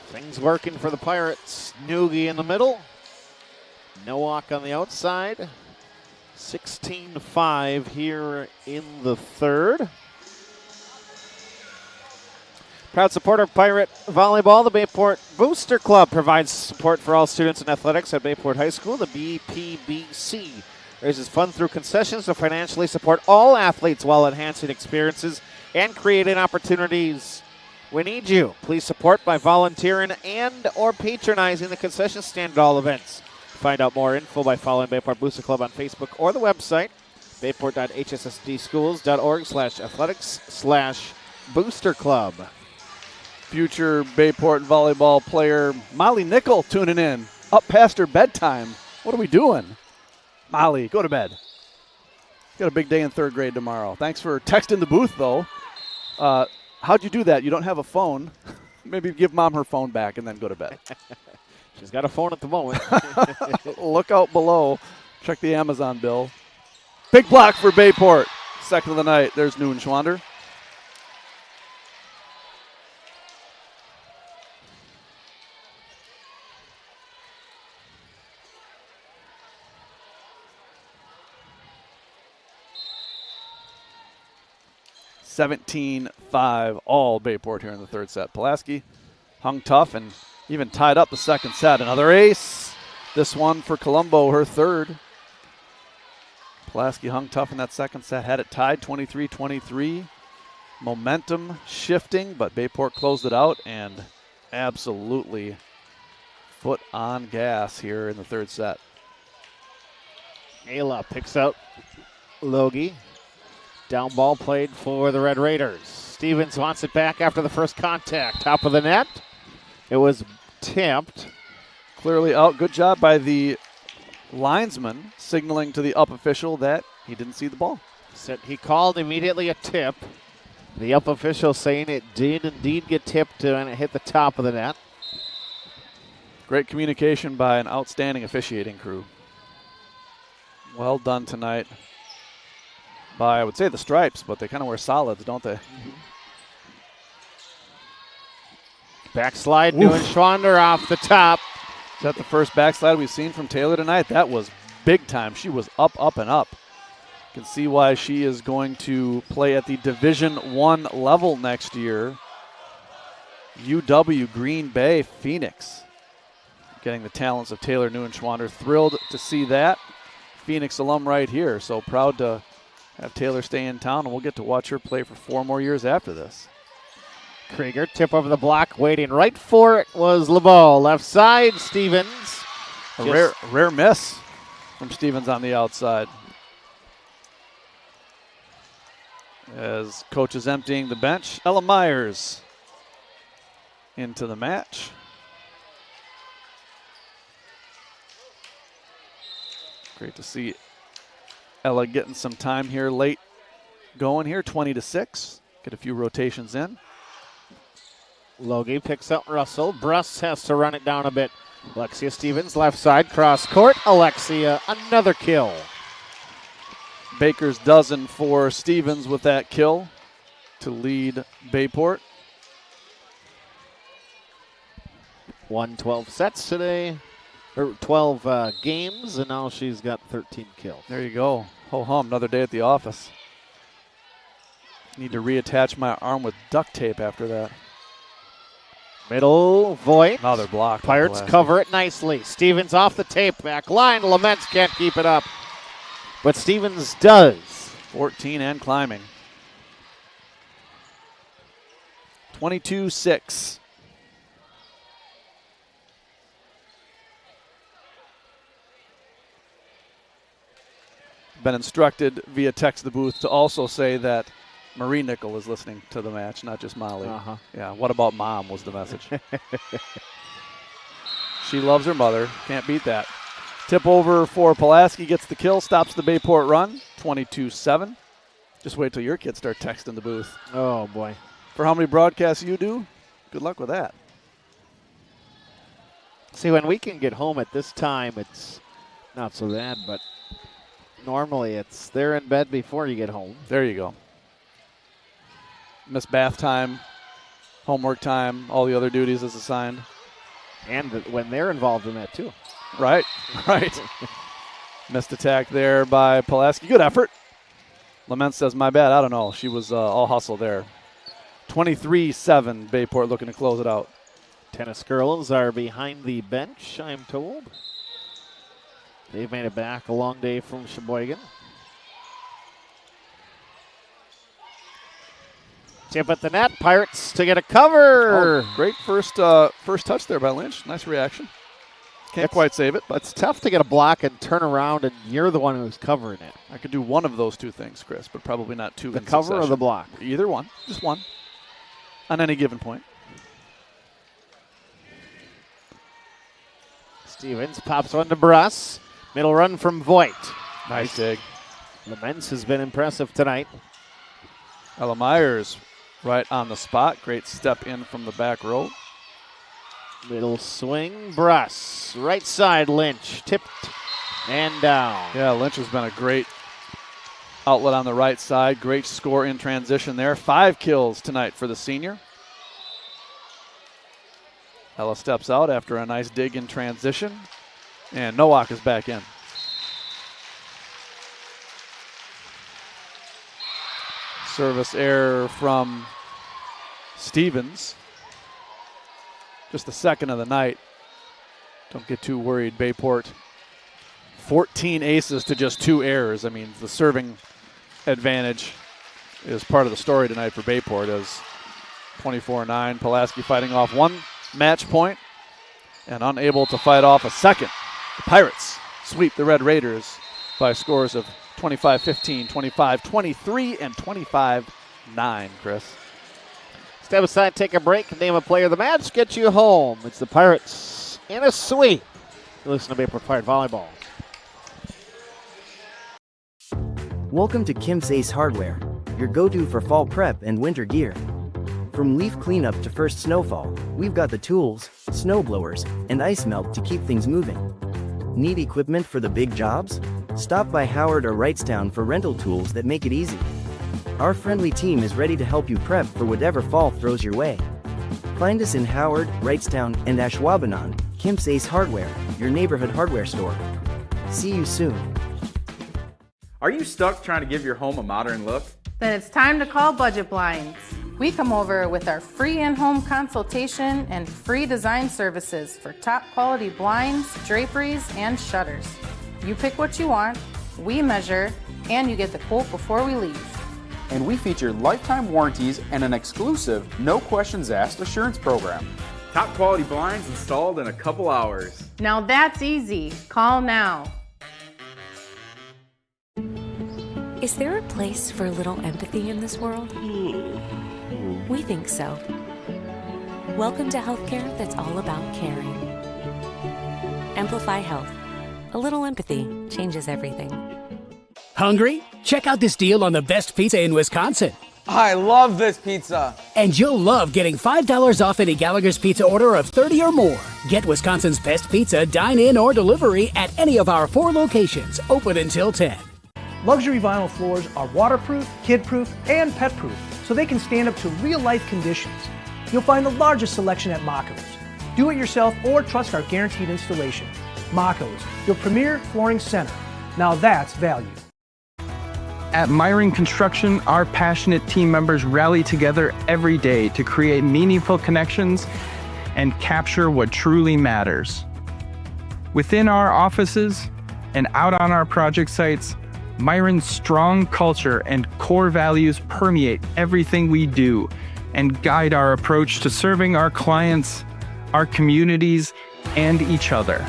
Things working for the Pirates. Noogie in the middle. Nowak on the outside. 16-5 here in the third. Proud supporter of Pirate Volleyball, the Bayport Booster Club provides support for all students in athletics at Bayport High School. The BPBC raises funds through concessions to financially support all athletes while enhancing experiences and creating opportunities. We need you. Please support by volunteering and or patronizing the concession stand at all events. Find out more info by following Bayport Booster Club on Facebook or the website, bayport.hssdschools.org/athletics/booster club. Future Bayport volleyball player Molly Nickel tuning in. Up past her bedtime. What are we doing? Molly, go to bed. Got a big day in 3rd grade tomorrow. Thanks for texting the booth, though. How'd you do that? You don't have a phone. Maybe give Mom her phone back and then go to bed. She's got a phone at the moment. Look out below. Check the Amazon bill. Big block for Bayport. Second of the night. There's Neuenschwander. (17-5) all Bayport here in the third set. Pulaski hung tough and even tied up the second set. Another ace. This one for Colombo, her third. Pulaski hung tough in that second set, had it tied 23-23. Momentum shifting, but Bayport closed it out and absolutely foot on gas here in the third set. Ayla picks out Logie. Down ball played for the Red Raiders. Stevens wants it back after the first contact. Top of the net. It was tipped. Clearly out. Good job by the linesman signaling to the up official that he didn't see the ball. Said he called immediately a tip. The up official saying it did indeed get tipped and it hit the top of the net. Great communication by an outstanding officiating crew. Well done tonight by, I would say, the Stripes, but they kind of wear solids, don't they? Backslide, Neuenschwander off the top. Is that the first backslide we've seen from Taylor tonight? That was big time. She was up, up, and up. You can see why she is going to play at the Division I level next year. UW Green Bay Phoenix. Getting the talents of Taylor Neuenschwander. Thrilled to see that. Phoenix alum right here. So proud to have Taylor stay in town, and we'll get to watch her play for 4 more years after this. Krieger, tip over the block, waiting right for it was LeBeau. Left side, Stevens. A rare miss from Stevens on the outside. As coach is emptying the bench, Ella Myers into the match. Great to see Ella getting some time here late going here, 20-6. Get a few rotations in. Logie picks up Russell. Bruss has to run it down a bit. Alexia Stevens, left side, cross court. Alexia, another kill. Baker's dozen for Stevens with that kill to lead Bayport. 112 sets today, or 12 games, and now she's got 13 kills. There you go. Ho hum, another day at the office. Need to reattach my arm with duct tape after that. Middle, Voigt. Another block. Pirates cover it nicely. Stevens off the tape, back line. Laments can't keep it up, but Stevens does. 14 and climbing. 22-6. Been instructed via text the booth to also say that Marie Nickel is listening to the match, not just Molly. Yeah, what about Mom was the message. She loves her mother. Can't beat that. Tip over for Pulaski, gets the kill, stops the Bayport run, 22-7. Just wait till your kids start texting the booth. Oh, boy. For how many broadcasts you do, good luck with that. See, when we can get home at this time, it's not so bad, but normally they're in bed before you get home. There you go. Miss bath time, homework time, all the other duties as assigned. And when they're involved in that, too. Right. Missed attack there by Pulaski. Good effort. Lament says, my bad, I don't know. She was all hustle there. 23-7, Bayport looking to close it out. Tennis girls are behind the bench, I'm told. They've made it back a long day from Sheboygan. Tip at the net. Pirates to get a cover. Oh, great first touch there by Lynch. Nice reaction. Can't quite save it, but it's tough to get a block and turn around, and you're the one who's covering it. I could do one of those two things, Chris, but probably not two. The cover succession. or the block? Either one. Just one. On any given point. Stevens pops one to Bruss. Middle run from Voigt. Nice dig. Laments has been impressive tonight. Ella Myers right on the spot. Great step in from the back row. Middle swing, Bruss. Right side, Lynch. Tipped and down. Yeah, Lynch has been a great Outlet on the right side. Great score in transition there. 5 kills tonight for the senior. Ella steps out after a nice dig in transition. And Nowak is back in. Service error from Stevens. Just the second of the night. Don't get too worried, Bayport. 14 aces to just 2 errors. I mean, the serving advantage is part of the story tonight for Bayport as 24-9. Pulaski fighting off 1 match point and unable to fight off a second. The Pirates sweep the Red Raiders by scores of 25-15, 25-23, and 25-9, Chris. Step aside, take a break, name a player of the match, get you home. It's the Pirates in a sweep. You listen to Bayport Pirate Volleyball. Welcome to Kim's Ace Hardware, your go-to for fall prep and winter gear. From leaf cleanup to first snowfall, we've got the tools, snow blowers, and ice melt to keep things moving. Need equipment for the big jobs? Stop by Howard or Wrightstown for rental tools that make it easy. Our friendly team is ready to help you prep for whatever fall throws your way. Find us in Howard, Wrightstown, and Ashwaubenon. Kim's Ace Hardware, your neighborhood hardware store. See you soon. Are you stuck trying to give your home a modern look? Then it's time to call Budget Blinds. We come over with our free in-home consultation and free design services for top quality blinds, draperies, and shutters. You pick what you want, we measure, and you get the quote before we leave. And we feature lifetime warranties and an exclusive no questions asked assurance program. Top quality blinds installed in a couple hours. Now that's easy. Call now. Is there a place for a little empathy in this world? We think so. Welcome to healthcare that's all about caring. Amplify Health. A little empathy changes everything. Hungry? Check out this deal on the best pizza in Wisconsin. I love this pizza. And you'll love getting $5 off any Gallagher's Pizza order of 30 or more. Get Wisconsin's best pizza, dine-in or delivery at any of our 4 locations, open until 10. Luxury vinyl floors are waterproof, kid-proof, and pet-proof, so they can stand up to real-life conditions. You'll find the largest selection at Mako's. Do it yourself or trust our guaranteed installation. Mako's, your premier flooring center. Now that's value. At Myron Construction, our passionate team members rally together every day to create meaningful connections and capture what truly matters. Within our offices and out on our project sites, Myron's strong culture and core values permeate everything we do and guide our approach to serving our clients, our communities, and each other.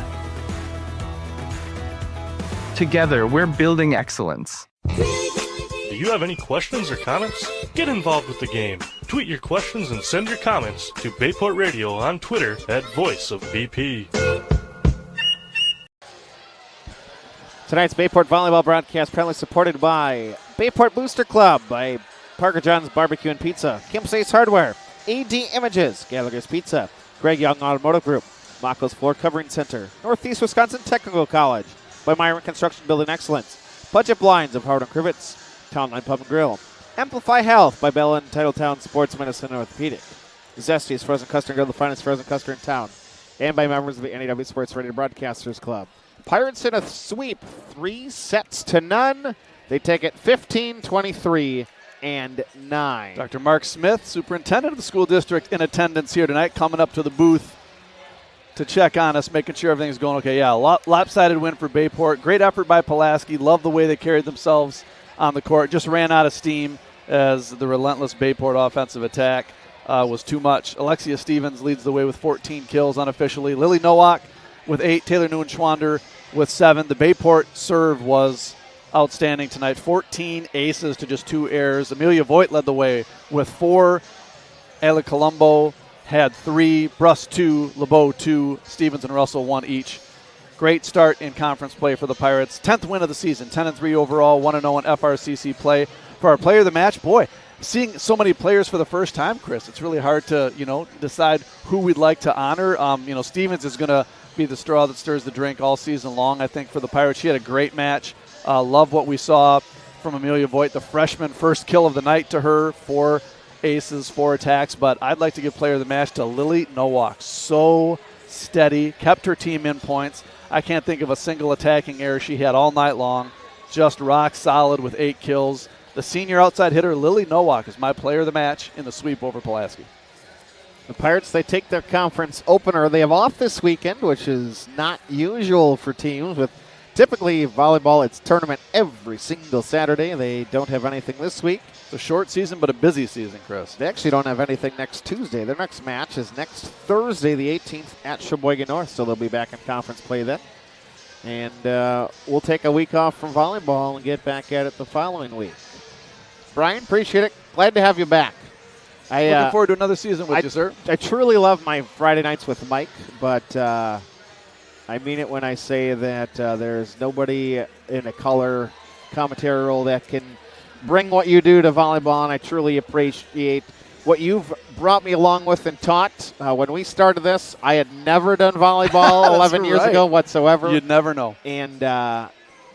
Together, we're building excellence. Do you have any questions or comments? Get involved with the game. Tweet your questions and send your comments to Bayport Radio on Twitter at Voice of BP. Tonight's Bayport Volleyball broadcast proudly supported by Bayport Booster Club, by Parker John's Barbecue and Pizza, Kim's Ace Hardware, AD Images, Gallagher's Pizza, Greg Young Automotive Group, Mako's Floor Covering Center, Northeast Wisconsin Technical College, by Myron Construction Building Excellence, Budget Blinds of Howard and Crivets, Town Line Pub and Grill, Amplify Health by Bell and Titletown Sports Medicine and Orthopedic, Zesty's Frozen Custard Grill, the finest frozen custard in town, and by members of the NAW Sports Radio Broadcasters Club. Pirates in a sweep, 3-0. They take it 15-23 and 9. Dr. Mark Smith, superintendent of the school district, in attendance here tonight, coming up to the booth to check on us, making sure everything's going okay. Yeah, lopsided win for Bayport. Great effort by Pulaski. Love the way they carried themselves on the court. Just ran out of steam as the relentless Bayport offensive attack was too much. Alexia Stevens leads the way with 14 kills unofficially. Lily Nowak with 8. Taylor Nguyen-Schwander with 7. The Bayport serve was outstanding tonight. 14 aces to just 2 errors. Amelia Voigt led the way with 4. Ayla Colombo had 3. Bruss 2. LeBeau 2. Stevens and Russell 1 each. Great start in conference play for the Pirates. 10th win of the season. 10-3 overall. 1-0 in FRCC play. For our player of the match, boy, seeing so many players for the first time, Chris, it's really hard to, decide who we'd like to honor. Stevens is going to be the straw that stirs the drink all season long, I think, for the Pirates. She had a great match. Love what we saw from Amelia Voigt, the freshman, first kill of the night to her, 4 aces, 4 attacks. But I'd like to give player of the match to Lily Nowak. So steady, kept her team in points. I can't think of a single attacking error she had all night long. Just rock solid with 8 kills. The senior outside hitter, Lily Nowak, is my player of the match in the sweep over Pulaski. The Pirates, they take their conference opener. They have off this weekend, which is not usual for teams. With typically volleyball, it's tournament every single Saturday. They don't have anything this week. It's a short season, but a busy season, Chris. They actually don't have anything next Tuesday. Their next match is next Thursday, the 18th, at Sheboygan North, so they'll be back in conference play then. And we'll take a week off from volleyball and get back at it the following week. Brian, appreciate it. Glad to have you back. Looking forward to another season with you, sir. I truly love my Friday nights with Mike, but I mean it when I say that there's nobody in a color commentary role that can bring what you do to volleyball, and I truly appreciate what you've brought me along with and taught. When we started this, I had never done volleyball 11 years ago whatsoever. You'd never know. And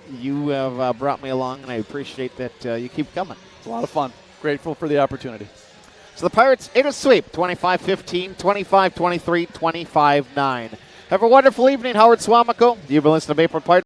you have brought me along, and I appreciate that you keep coming. It's a lot of fun. Grateful for the opportunity. So the Pirates in a sweep, 25-15, 25-23, 25-9. Have a wonderful evening, Howard Swamico. You've been listening to Bayport Pirates.